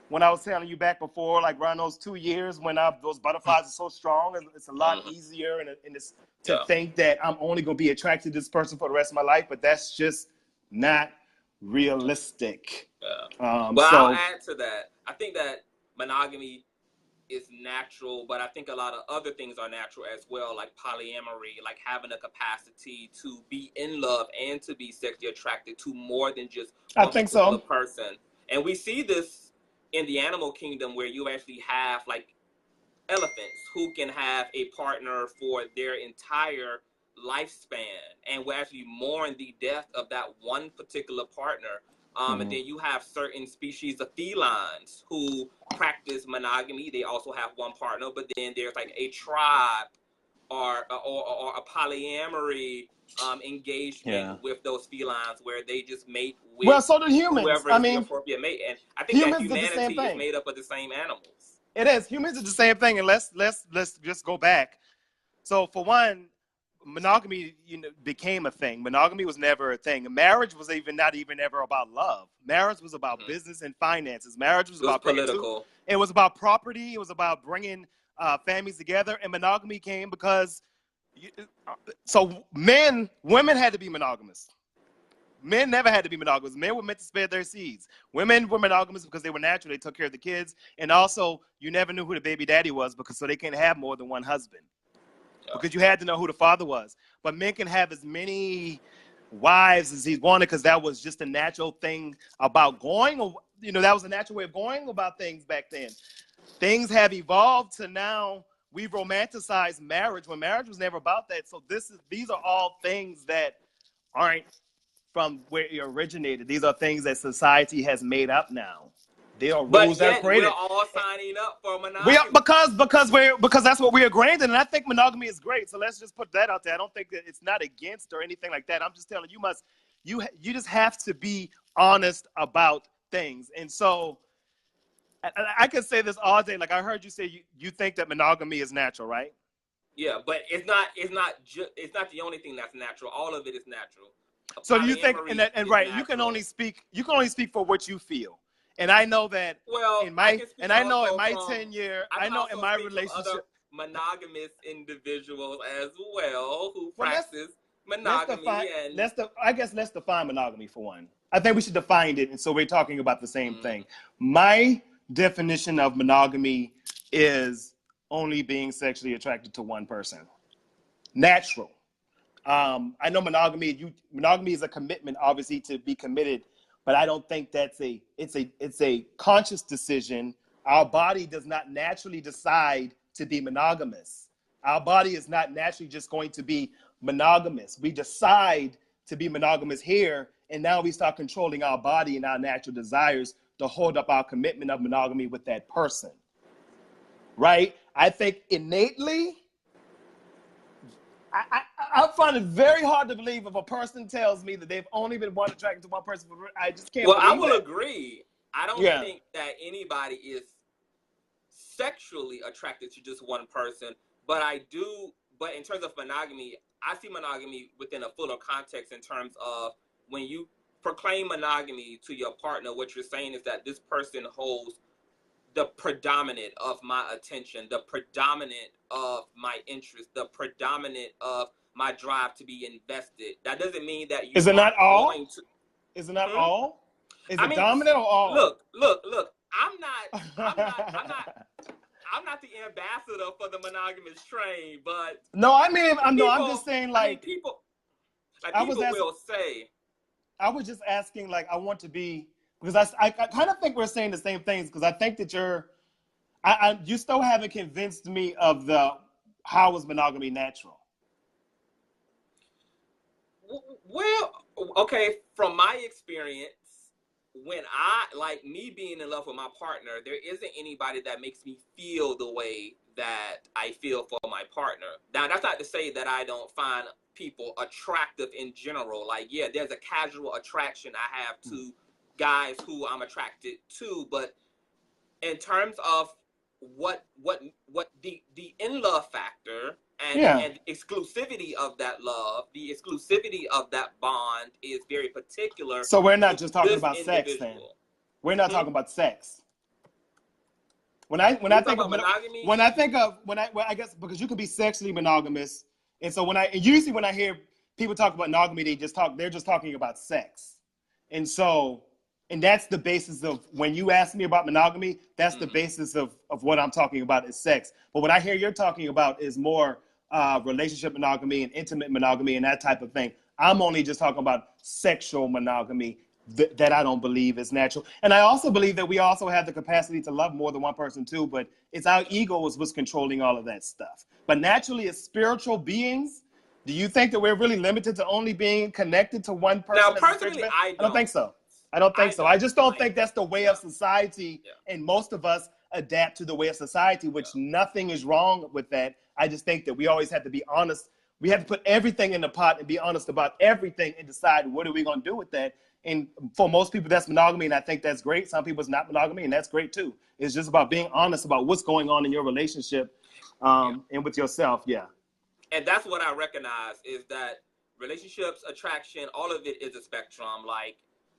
when I was telling you back before, like around those 2 years when those butterflies are so strong, it's a lot easier and it's to think that I'm only going to be attracted to this person for the rest of my life, but that's just not realistic. Yeah. I'll add to that. I think that monogamy is natural, but I think a lot of other things are natural as well, like polyamory, like having a capacity to be in love and to be sexually attracted to more than just one particular person. And we see this in the animal kingdom where you actually have like elephants who can have a partner for their entire lifespan and will actually mourn the death of that one particular partner. And then you have certain species of felines who practice monogamy. They also have one partner, but then there's like a tribe or a polyamory engagement with those felines where they just mate with so do humans. Whoever is the appropriate mate. And I think that humanity is made up of the same animals. It is. Humans are the same thing. And let's just go back. So for one, monogamy became a thing. Monogamy was never a thing. Marriage was not even ever about love. Marriage was about business and finances. Marriage was about political. It was about property. It was about bringing families together. And monogamy came because women had to be monogamous. Men never had to be monogamous. Men were meant to spare their seeds. Women were monogamous because they were natural. They took care of the kids. And also, you never knew who the baby daddy was so they can't have more than one husband. Because you had to know who the father was. But men can have as many wives as he wanted because that was just a natural thing about going. That was a natural way of going about things back then. Things have evolved to now we've romanticized marriage when marriage was never about that. So these are all things that aren't from where it originated. These are things that society has made up now. They are rules that are created. We're all signing up for monogamy. Because that's what we're ingrained in, and I think monogamy is great. So let's just put that out there. I don't think that it's not against or anything like that. I'm just telling you, you just have to be honest about things. And so I can say this all day. Like I heard you say, you think that monogamy is natural, right? Yeah, but it's not the only thing that's natural. All of it is natural. So do you think, and right, you can only speak for what you feel. And I know that in my 10 year, I know in my relationship, monogamous individuals as well who practice monogamy. Let's define monogamy for one. I think we should define it, and so we're talking about the same thing. My definition of monogamy is only being sexually attracted to one person. Natural. I know monogamy is a commitment, obviously, to be committed, but I don't think it's a conscious decision. Our body does not naturally decide to be monogamous. Our body is not naturally just going to be monogamous. We decide to be monogamous here, and now we start controlling our body and our natural desires to hold up our commitment of monogamy with that person. Right? I think innately, I find it very hard to believe if a person tells me that they've only been attracted to one person. I just can't believe that. Well, I will agree. I don't think that anybody is sexually attracted to just one person, but in terms of monogamy, I see monogamy within a fuller context in terms of when you proclaim monogamy to your partner, what you're saying is that this person holds the predominant of my attention, the predominant of my interest, the predominant of my drive to be invested. That doesn't mean that you Is it not all? Is it not all? Is it dominant or all? Look. I'm not the ambassador for the monogamous train, but I'm just saying, people will say. I was just asking, I want to be, because I kind of think we're saying the same things, because I think that you still haven't convinced me of how is monogamy natural. Well, okay, from my experience, when me being in love with my partner, there isn't anybody that makes me feel the way that I feel for my partner. Now, that's not to say that I don't find people attractive in general. There's a casual attraction I have to guys who I'm attracted to, but in terms of what the in love factor and exclusivity of that love, the exclusivity of that bond is very particular. So we're not just talking about sex then. We're not talking about sex. When I think of monogamy, I guess because you can be sexually monogamous, and so usually when I hear people talk about monogamy, they're just talking about sex, and that's the basis of when you ask me about monogamy, that's the basis of what I'm talking about is sex. But what I hear you're talking about is more relationship monogamy and intimate monogamy and that type of thing. I'm only just talking about sexual monogamy that I don't believe is natural. And I also believe that we also have the capacity to love more than one person too, but it's our ego is what's controlling all of that stuff. But naturally, as spiritual beings, do you think that we're really limited to only being connected to one person? Now, personally, I don't think so. I just don't think that's the way of society, and most of us adapt to the way of society, which nothing is wrong with that. I just think that we always have to be honest. We have to put everything in the pot and be honest about everything and decide what are we going to do with that. And for most people, that's monogamy, and I think that's great. Some people, it's not monogamy, and that's great too. It's just about being honest about what's going on in your relationship and with yourself, And that's what I recognize is that relationships, attraction, all of it is a spectrum.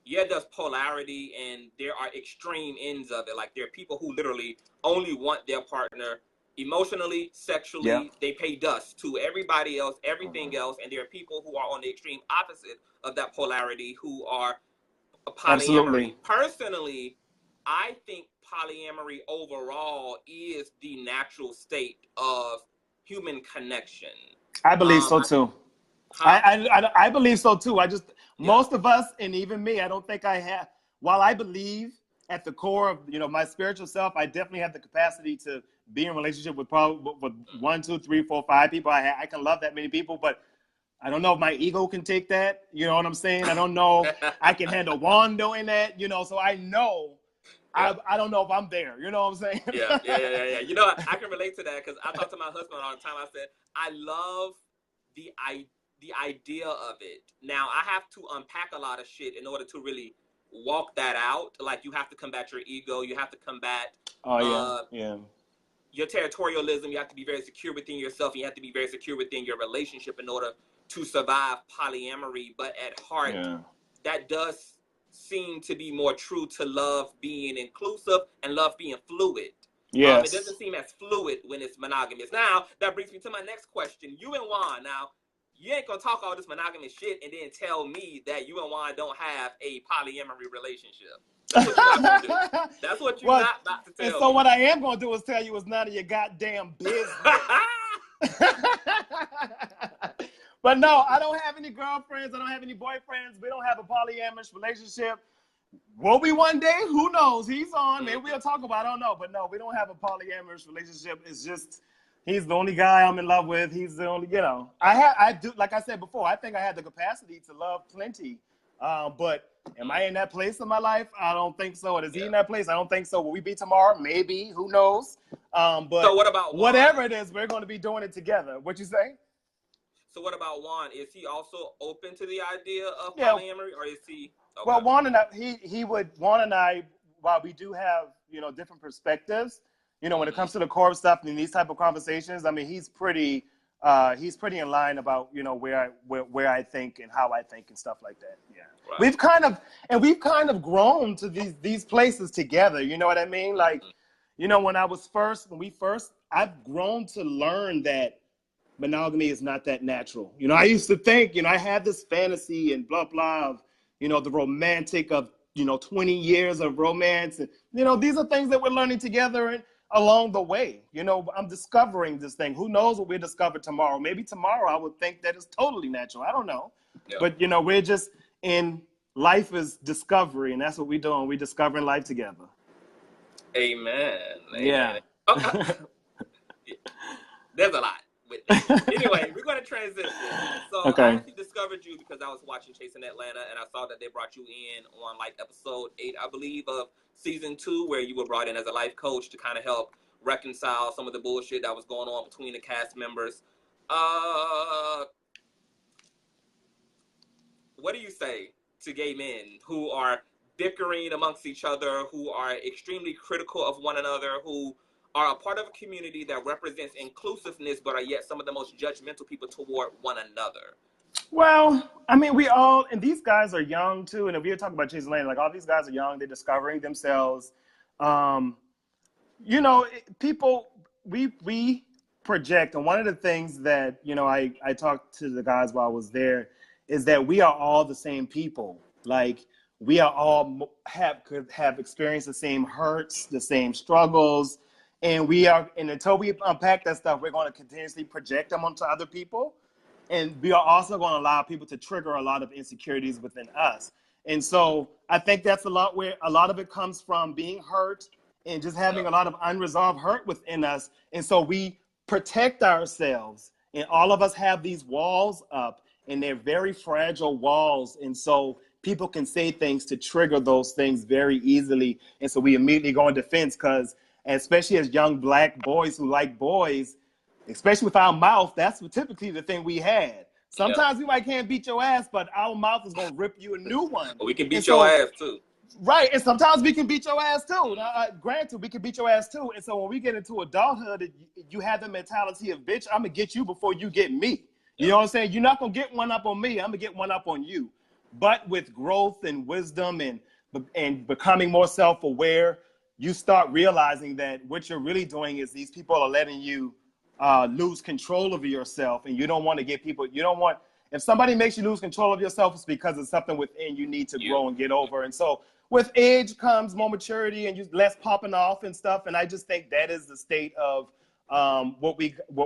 There's polarity, and there are extreme ends of it. There are people who literally only want their partner emotionally, Yeah. sexually, they pay dust to everybody else, everything else, and there are people who are on the extreme opposite of that polarity who are polyamory. Absolutely. Personally, I think polyamory overall is the natural state of human connection. I believe so too. Huh? I believe so too. I just, Yeah. most of us, and even me, I don't think I have, while I believe at the core of, my spiritual self, I definitely have the capacity to be in relationship with probably with one, two, three, four, five people. I can love that many people, but I don't know if my ego can take that. You know what I'm saying? I don't know if I can handle Juan doing that, so I know, Yeah. I don't know if I'm there. You know what I'm saying? Yeah. You know, I can relate to that because I talk to my husband all the time. I said, I love the idea of it. Now, I have to unpack a lot of shit in order to really walk that out. Like, you have to combat your ego. You have to combat Oh, yeah. your territorialism. You have to be very secure within yourself. You have to be very secure within your relationship in order to survive polyamory. But at heart, that does seem to be more true to love being inclusive and love being fluid. Yes. It doesn't seem as fluid when it's monogamous. Now, that brings me to my next question. You and Juan, now, you ain't gonna talk all this monogamous shit and then tell me that you and Juan don't have a polyamory relationship. That's what you're not gonna do. That's what you're not about to tell me. And so what I am gonna do is tell you it's none of your goddamn business. But no, I don't have any girlfriends. I don't have any boyfriends. We don't have a polyamorous relationship. Will we one day? Who knows? He's on. Maybe we'll talk about it. I don't know. But no, we don't have a polyamorous relationship. It's just, he's the only guy I'm in love with. He's the only, I do, like I said before, I think I had the capacity to love plenty. But am I in that place in my life? I don't think so. And is he in that place? I don't think so. Will we be tomorrow? Maybe. Who knows? But so what about Juan? Whatever it is, we're going to be doing it together. What you say? So what about Juan? Is he also open to the idea of polyamory, or is he? Okay. Well, Juan and I, while we do have, different perspectives, when it comes to the core stuff and these type of conversations, I mean, he's pretty in line about, where I think and how I think and stuff like that. Yeah. Right. We've kind of grown to these places together. You know what I mean? Like, I've grown to learn that monogamy is not that natural. I used to think, I had this fantasy and blah, blah of, the romantic of, 20 years of romance. And, these are things that we're learning together and along the way. I'm discovering this thing. Who knows what we'll discover tomorrow? Maybe tomorrow I would think that it's totally natural. I don't know. Yeah. But, we're just in life is discovery, and that's what we're doing. We're discovering life together. Amen. Yeah. Okay. There's a lot with that. Anyway, we're going to transition. So I actually discovered you because I was watching Chasing Atlanta, and I saw that they brought you in on like episode 8, I believe, of season 2, where you were brought in as a life coach to kind of help reconcile some of the bullshit that was going on between the cast members. What do you say to gay men who are bickering amongst each other, who are extremely critical of one another, who are a part of a community that represents inclusiveness, but are yet some of the most judgmental people toward one another? Well, I mean, and these guys are young too. And if we were talking about Chasing Atlanta, like all these guys are young, they're discovering themselves. People, we project, and one of the things that, I talked to the guys while I was there is that we are all the same people. Like, we are all could have experienced the same hurts, the same struggles. And until we unpack that stuff, we're going to continuously project them onto other people. And we are also going to allow people to trigger a lot of insecurities within us. And so I think that's a lot where a lot of it comes from being hurt and just having a lot of unresolved hurt within us. And so we protect ourselves, and all of us have these walls up, and they're very fragile walls. And so people can say things to trigger those things very easily. And so we immediately go in defense because, especially as young Black boys who like boys, especially with our mouth, that's typically the thing we had. Sometimes we might can't beat your ass, but our mouth is going to rip you a new one. Well, we can beat your ass too. Right, and sometimes we can beat your ass too. Granted, we can beat your ass too. And so when we get into adulthood, you have the mentality of, bitch, I'm going to get you before you get me. You know what I'm saying? You're not going to get one up on me. I'm going to get one up on you. But with growth and wisdom and becoming more self-aware, you start realizing that what you're really doing is these people are letting you lose control of yourself, and you don't want to get people, you don't want, if somebody makes you lose control of yourself, it's because it's something within you need to grow and get over. And so with age comes more maturity and you less popping off and stuff. And I just think that is the state of what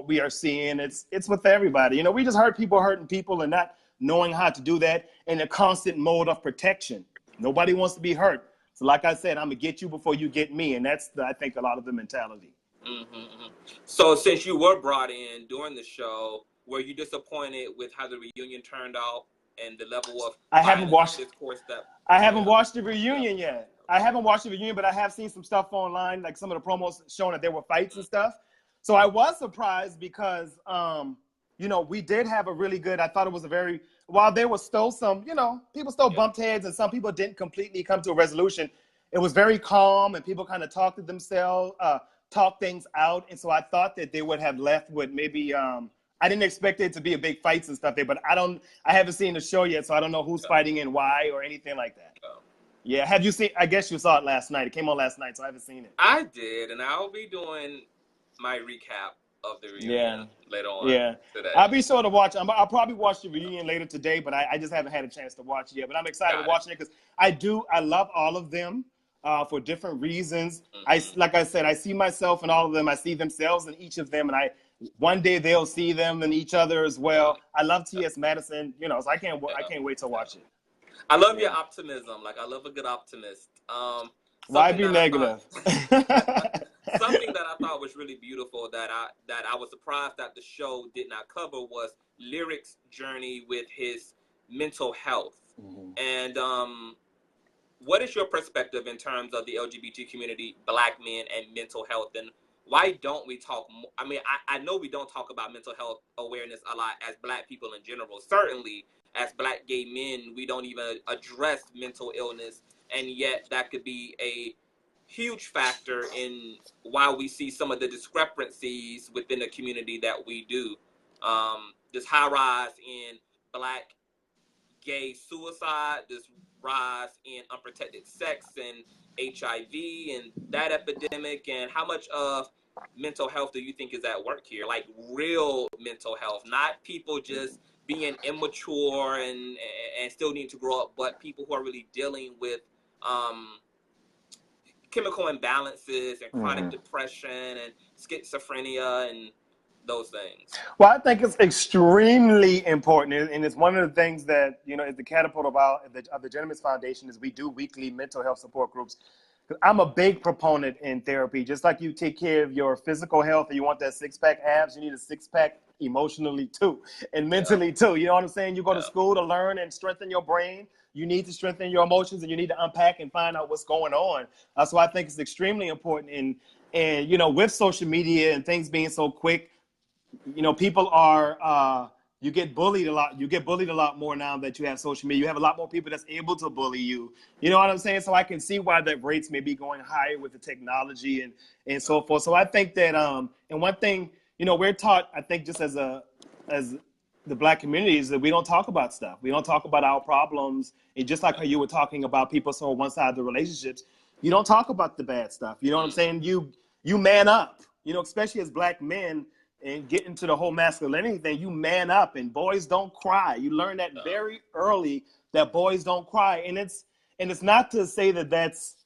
we are seeing. It's with everybody. You know, we just hurt people hurting people and not knowing how to do that in a constant mode of protection. Nobody wants to be hurt. So like I said, I'm gonna get you before you get me. And that's, I think, a lot of the mentality. Mm-hmm, mm-hmm. So since you were brought in during the show, were you disappointed with how the reunion turned out and the level of discourse that I haven't watched the reunion yet. I haven't watched the reunion, but I have seen some stuff online, like some of the promos showing that there were fights and stuff. So I was surprised because, you know, we did have a really good, I thought it was a very, while there was still some, you know, people still bumped heads and some people didn't completely come to a resolution. It was very calm and people kind of talked to themselves, talk things out. And so I thought that they would have left with maybe, I didn't expect it to be a big fights and stuff there, but I haven't seen the show yet, so I don't know who's fighting and why or anything like that. Yeah, have you seen, I guess you saw it last night. It came on last night, so I haven't seen it. I did, and I'll be doing my recap of the reunion later on today. I'll be sure to watch. I'll probably watch the reunion later today, but I just haven't had a chance to watch it yet. But I'm excited to watch it because I love all of them. For different reasons. Like I said, I see myself in all of them. I see themselves in each of them, and one day they'll see them in each other as well. I love T.S. Madison, you know, so I can't wait to watch it. I love your optimism. Like, I love a good optimist. Why be negative? Something that I thought was really beautiful that I was surprised that the show did not cover was Lyric's journey with his mental health. And what is your perspective in terms of the LGBT community, Black men, and mental health? And why don't we talk more? I mean, I know we don't talk about mental health awareness a lot as Black people in general. Certainly, as Black gay men, we don't even address mental illness. And yet that could be a huge factor in why we see some of the discrepancies within the community that we do. This high rise in Black gay suicide, this rise in unprotected sex and HIV and that epidemic, and how much of mental health do you think is at work here? Like real mental health, not people just being immature and still need to grow up, but people who are really dealing with chemical imbalances and chronic depression and schizophrenia and those things. Well, I think it's extremely important, and it's one of the things that, you know, at the catapult of the Gentleman's Foundation is we do weekly mental health support groups. I'm a big proponent in therapy. Just like you take care of your physical health and you want that six-pack abs, you need a six-pack emotionally too and mentally too. You know what I'm saying? You go to school to learn and strengthen your brain. You need to strengthen your emotions and you need to unpack and find out what's going on. So I think it's extremely important. And you know, with social media and things being so quick, you know, people are, you get bullied a lot. You get bullied a lot more now that you have social media. You have a lot more people that's able to bully you. You know what I'm saying? So I can see why the rates may be going higher with the technology and so forth. So I think that, and one thing, you know, we're taught, I think just as the Black community is that we don't talk about stuff. We don't talk about our problems. And just like how you were talking about people on one side of the relationships, you don't talk about the bad stuff. You know what I'm saying? You man up, you know, especially as Black men, and get into the whole masculinity thing, you man up, and boys don't cry. You learn that very early, that boys don't cry. And it's not to say that that's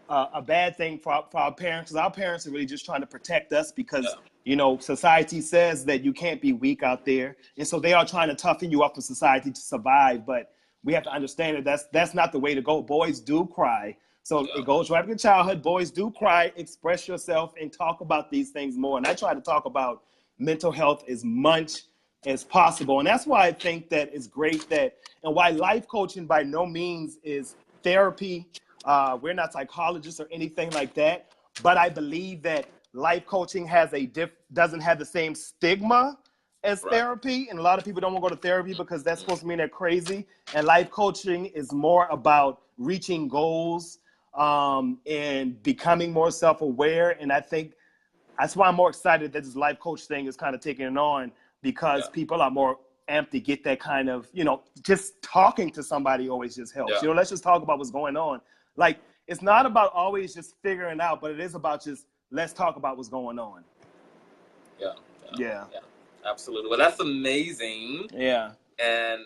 a bad thing for our parents, because our parents are really just trying to protect us because, you know, society says that you can't be weak out there. And so they are trying to toughen you up for society to survive. But we have to understand that that's not the way to go. Boys do cry. So it goes right into childhood. Boys do cry, express yourself, and talk about these things more. And I try to talk about mental health as much as possible. And that's why I think that it's great that, and why life coaching by no means is therapy. We're not psychologists or anything like that. But I believe that life coaching doesn't have the same stigma as therapy. And a lot of people don't want to go to therapy because that's supposed to mean they're crazy. And life coaching is more about reaching goals and becoming more self-aware. And I think that's why I'm more excited that this life coach thing is kind of taking it on, because people are more amped to get that kind of, you know, just talking to somebody always just helps. You know, let's just talk about what's going on. Like, it's not about always just figuring it out, but it is about just let's talk about what's going on. Yeah, absolutely. Well, that's amazing. Yeah. And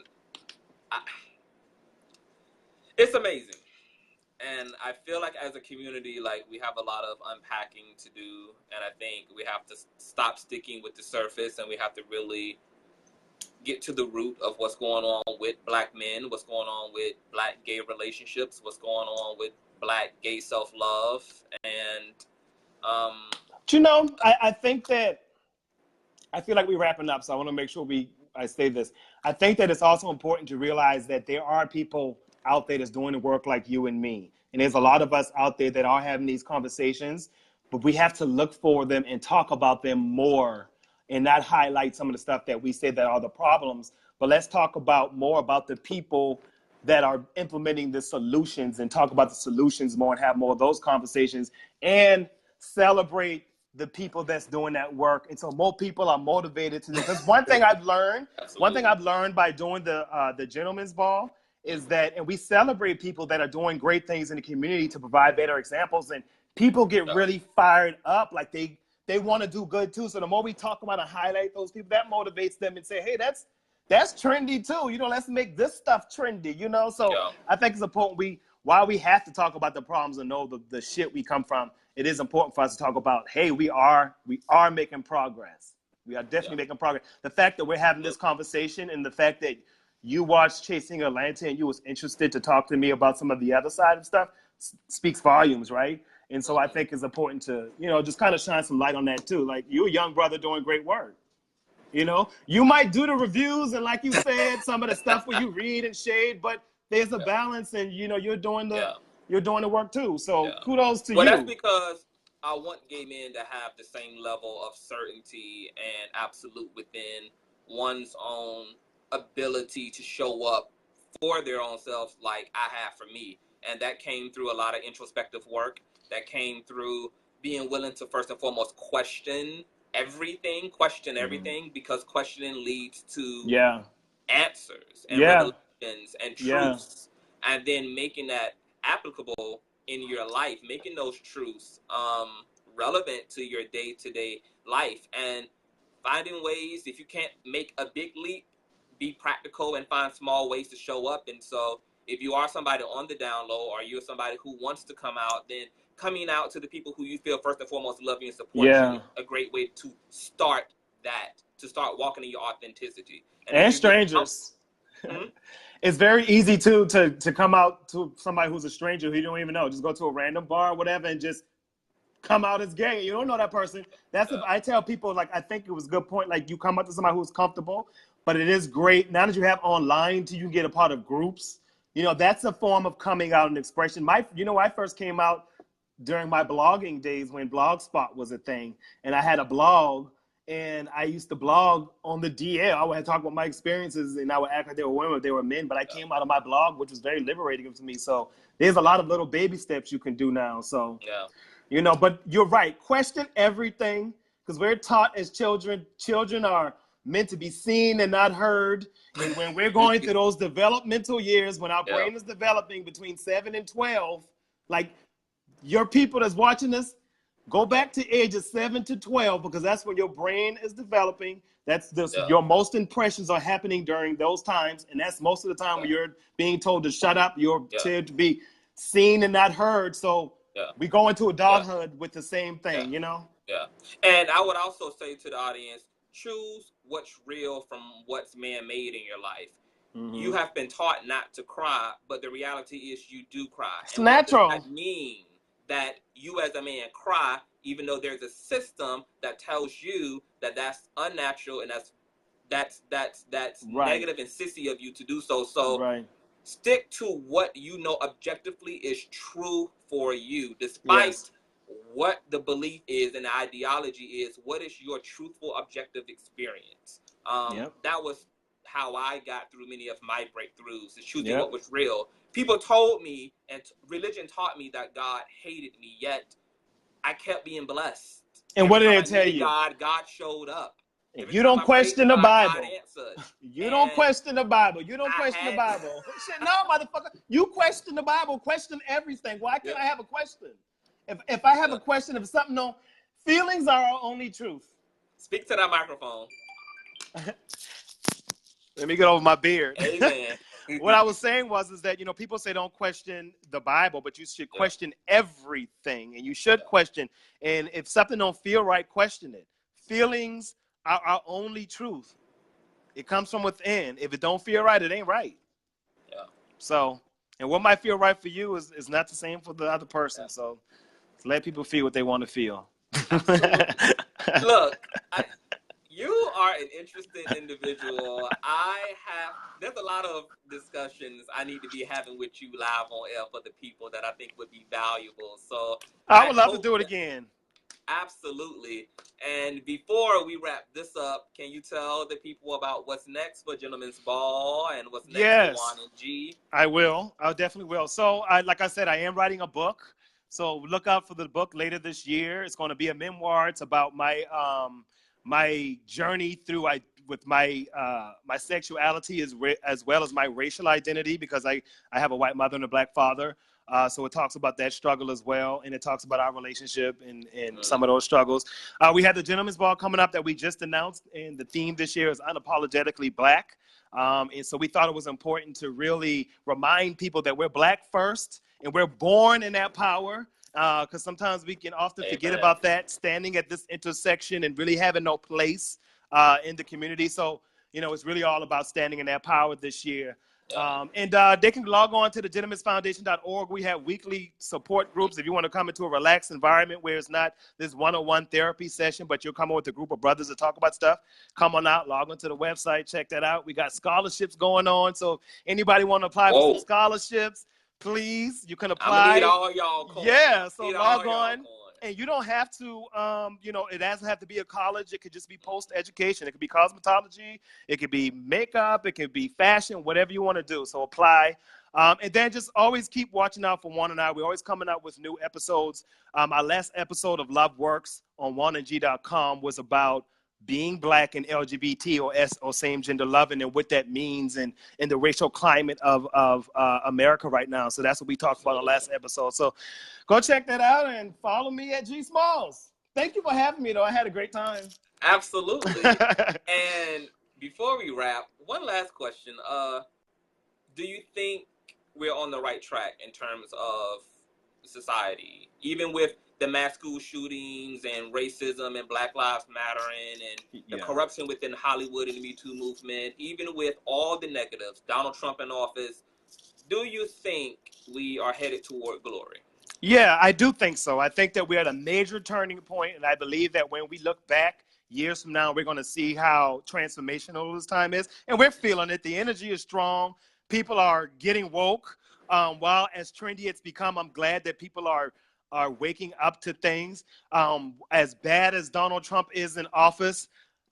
it's amazing. And I feel like as a community, like we have a lot of unpacking to do. And I think we have to stop sticking with the surface, and we have to really get to the root of what's going on with Black men, what's going on with Black gay relationships, what's going on with Black gay self-love. And you know, I think that I feel like we're wrapping up, so I want to make sure I say this. I think that it's also important to realize that there are people out there that's doing the work like you and me. And there's a lot of us out there that are having these conversations, but we have to look for them and talk about them more and not highlight some of the stuff that we say that are the problems. But let's talk more about the people that are implementing the solutions, and talk about the solutions more and have more of those conversations and celebrate the people that's doing that work. And so more people are motivated to do. Because one thing I've learned by doing the gentleman's ball is that, and we celebrate people that are doing great things in the community to provide better examples, and people get really fired up, like they want to do good too. So the more we talk about and highlight those people, that motivates them and say, hey, that's trendy too. You know, let's make this stuff trendy, you know? So I think it's important while we have to talk about the problems and know the shit we come from, it is important for us to talk about, hey, we are making progress. We are definitely making progress. The fact that we're having this conversation, and the fact that you watched Chasing Atlanta and you was interested to talk to me about some of the other side of stuff speaks volumes, right? And so I think it's important to, you know, just kind of shine some light on that too. Like, you're a young brother doing great work. You know, you might do the reviews and, like you said, some of the stuff where you read and shade, but there's a balance, and you know you're doing the work too. So kudos to you. Well, that's because I want gay men to have the same level of certainty and absolute within one's own ability to show up for their own self, like I have for me. And that came through a lot of introspective work. That came through being willing to first and foremost question everything, because questioning leads to answers and revelations and truths, and then making that applicable in your life, making those truths relevant to your day-to-day life, and finding ways. If you can't make a big leap, be practical and find small ways to show up. And so if you are somebody on the down low, or you're somebody who wants to come out, then coming out to the people who you feel first and foremost love you and support you is a great way to start walking in your authenticity. And strangers. It's very easy to come out to somebody who's a stranger who you don't even know. Just go to a random bar or whatever and just come out as gay. You don't know that person. I tell people, like, I think it was a good point. Like, you come up to somebody who's comfortable, but it is great now that you have online you can get a part of groups. You know, that's a form of coming out and expression. I first came out during my blogging days when Blogspot was a thing, and I had a blog, and I used to blog on the DL. I would talk about my experiences, and I would act like they were women, they were men, but I came out of my blog, which was very liberating to me. So there's a lot of little baby steps you can do now. So, you know, but you're right. Question everything, because we're taught as children are meant to be seen and not heard. And when we're going through those developmental years, when our brain is developing between 7 and 12, like, your people that's watching this, go back to ages 7 to 12, because that's when your brain is developing. Your most impressions are happening during those times, and that's most of the time when you're being told to shut up. You're told to be seen and not heard. So we go into adulthood with the same thing, you know? Yeah. And I would also say to the audience, choose what's real from what's man-made in your life. You have been taught not to cry, but the reality is you do cry. It's natural. What does that mean that you as a man cry, even though there's a system that tells you that that's unnatural and that's negative and sissy of you to do so. So stick to what you know objectively is true for you, despite what the belief is and the ideology is. What is your truthful, objective experience? That was how I got through many of my breakthroughs, is choosing what was real. People told me, and religion taught me, that God hated me, yet I kept being blessed. And what did they tell you? God showed up. Every You time don't I prayed to question the God Bible. answered. You don't And question the Bible. You don't I question the had, Bible. Shit, no, motherfucker. You question the Bible. Question everything. Why can't yeah, I have a question? If I have yeah. a question, if something no, feelings are our only truth. Speak to that microphone. Let me get over my beard. Amen. What I was saying was is that people say don't question the Bible, but you should Yeah, question everything, and you should yeah, question. And if something don't feel right, question it. Feelings are our only truth. It comes from within. If it don't feel right, it ain't right. yeah. So, and what might feel right for you is not the same for the other person. Yeah. So, let people feel what they want to feel. Absolutely. Look, you are an interesting individual. There's a lot of discussions I need to be having with you live on air for the people that I think would be valuable. So I I would love to hope do it that, again. absolutely. And before we wrap this up, can you tell the people about what's next for Gentlemen's Ball and what's next for Juan Yes, and G? I will. I definitely will. So, like I said, I am writing a book. So look out for the book later this year. It's going to be a memoir. It's about my journey through with my sexuality as well as my racial identity, because I have a white mother and a black father. So it talks about that struggle as well, and it talks about our relationship and some of those struggles. We have the Gentleman's Ball coming up that we just announced, and the theme this year is unapologetically black. And so we thought it was important to really remind people that we're black first, and we're born in that power. Because sometimes we can often forget Amen. about that, standing at this intersection and really having no place in the community. So, it's really all about standing in that power this year. Yeah. And they can log on to the gentlemansfoundation.org. We have weekly support groups. If you want to come into a relaxed environment where it's not this one-on-one therapy session, but you'll come on with a group of brothers to talk about stuff, come on out, log onto the website, check that out. We got scholarships going on. So if anybody want to apply for some Whoa. scholarships, please, you can I'm gonna need apply. all y'all coins. Yeah, so Need all log y'all on. coins. And you don't have to, it doesn't have to be a college. It could just be post-education. It could be cosmetology. It could be makeup. It could be fashion, whatever you want to do. So apply. And then just always keep watching out for Juan and I. We're always coming out with new episodes. Our last episode of Love Works on juanandg.com was about being black and LGBT or same gender loving and what that means and the racial climate of America right now. So that's what we talked about in the last episode. So go check that out and follow me at G Smalls. Thank you for having me, though. I had a great time. Absolutely. And before we wrap, one last question. Do you think we're on the right track in terms of society, even with the mass school shootings and racism and Black Lives Mattering and the corruption within Hollywood and the Me Too movement, even with all the negatives, Donald Trump in office, do you think we are headed toward glory? Yeah, I do think so. I think that we're at a major turning point, and I believe that when we look back years from now, we're going to see how transformational this time is, and we're feeling it. The energy is strong. People are getting woke. While as trendy it's become, I'm glad that people are waking up to things. As bad as Donald Trump is in office,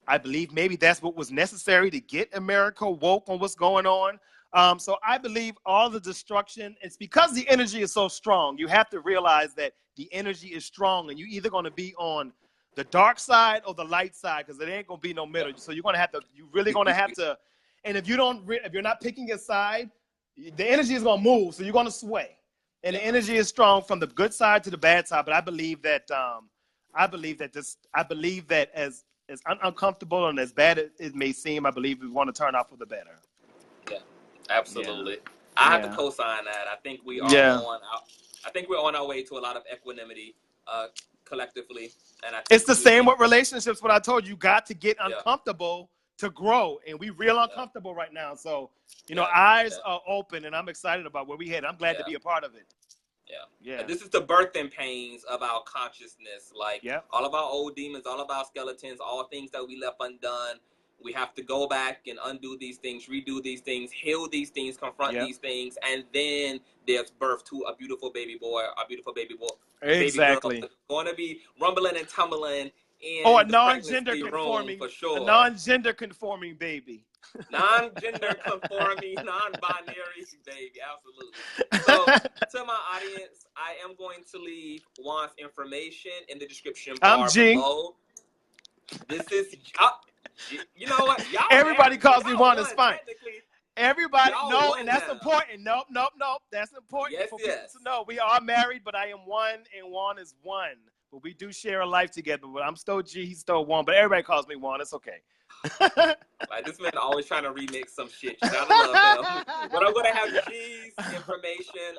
I believe maybe that's what was necessary to get America woke on what's going on. So I believe all the destruction, it's because the energy is so strong. You have to realize that the energy is strong, and you're either going to be on the dark side or the light side, because it ain't going to be no middle. So you're really going to have to, and if you're not picking a side, the energy is going to move. So you're going to sway, and the energy is strong from the good side to the bad side. But I believe that as uncomfortable and as bad as it may seem, I believe we want to turn out for the better. Yeah, absolutely. Yeah. I have to co-sign that. I think we are I think we're on our way to a lot of equanimity collectively. And it's the same with relationships. What I told you, got to get uncomfortable to grow, and we real uncomfortable right now. So eyes are open, and I'm excited about where we head. I'm glad to be a part of it. Yeah. This is the birthing pains of our consciousness. Like all of our old demons, all of our skeletons, all things that we left undone. We have to go back and undo these things, redo these things, heal these things, confront these things, and then there's birth to a beautiful baby boy, a beautiful baby boy, exactly. baby girl. Going to be rumbling and tumbling in a the non-gender pregnancy conforming, room for sure. A non-gender conforming baby. Non-gender conforming, non-binary baby, absolutely. So, to my audience, I am going to leave Juan's information in the description bar below. This is You know what? Y'all Everybody married, so calls me y'all Juan. won, It's fine. technically. Everybody, Y'all no, won and that's now. important. Nope. That's important Yes, for yes. people to know. We are married, but I am one, and Juan is one. But we do share a life together. But I'm still G, he's still Juan. But everybody calls me Juan. It's okay. Like, this man always trying to remix some shit. You gotta love him. But I'm gonna have G's information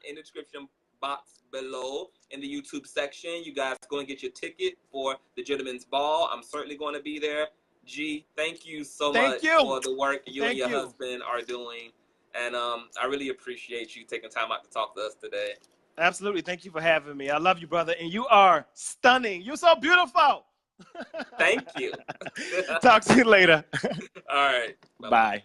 in the description box below in the YouTube section. You guys go and get your ticket for the Gentleman's Ball. I'm certainly going to be there. G, thank you so much for the work you and your husband are doing. And I really appreciate you taking time out to talk to us today. Absolutely. Thank you for having me. I love you, brother. And you are stunning. You're so beautiful. Thank you. Talk to you later. All right. Bye.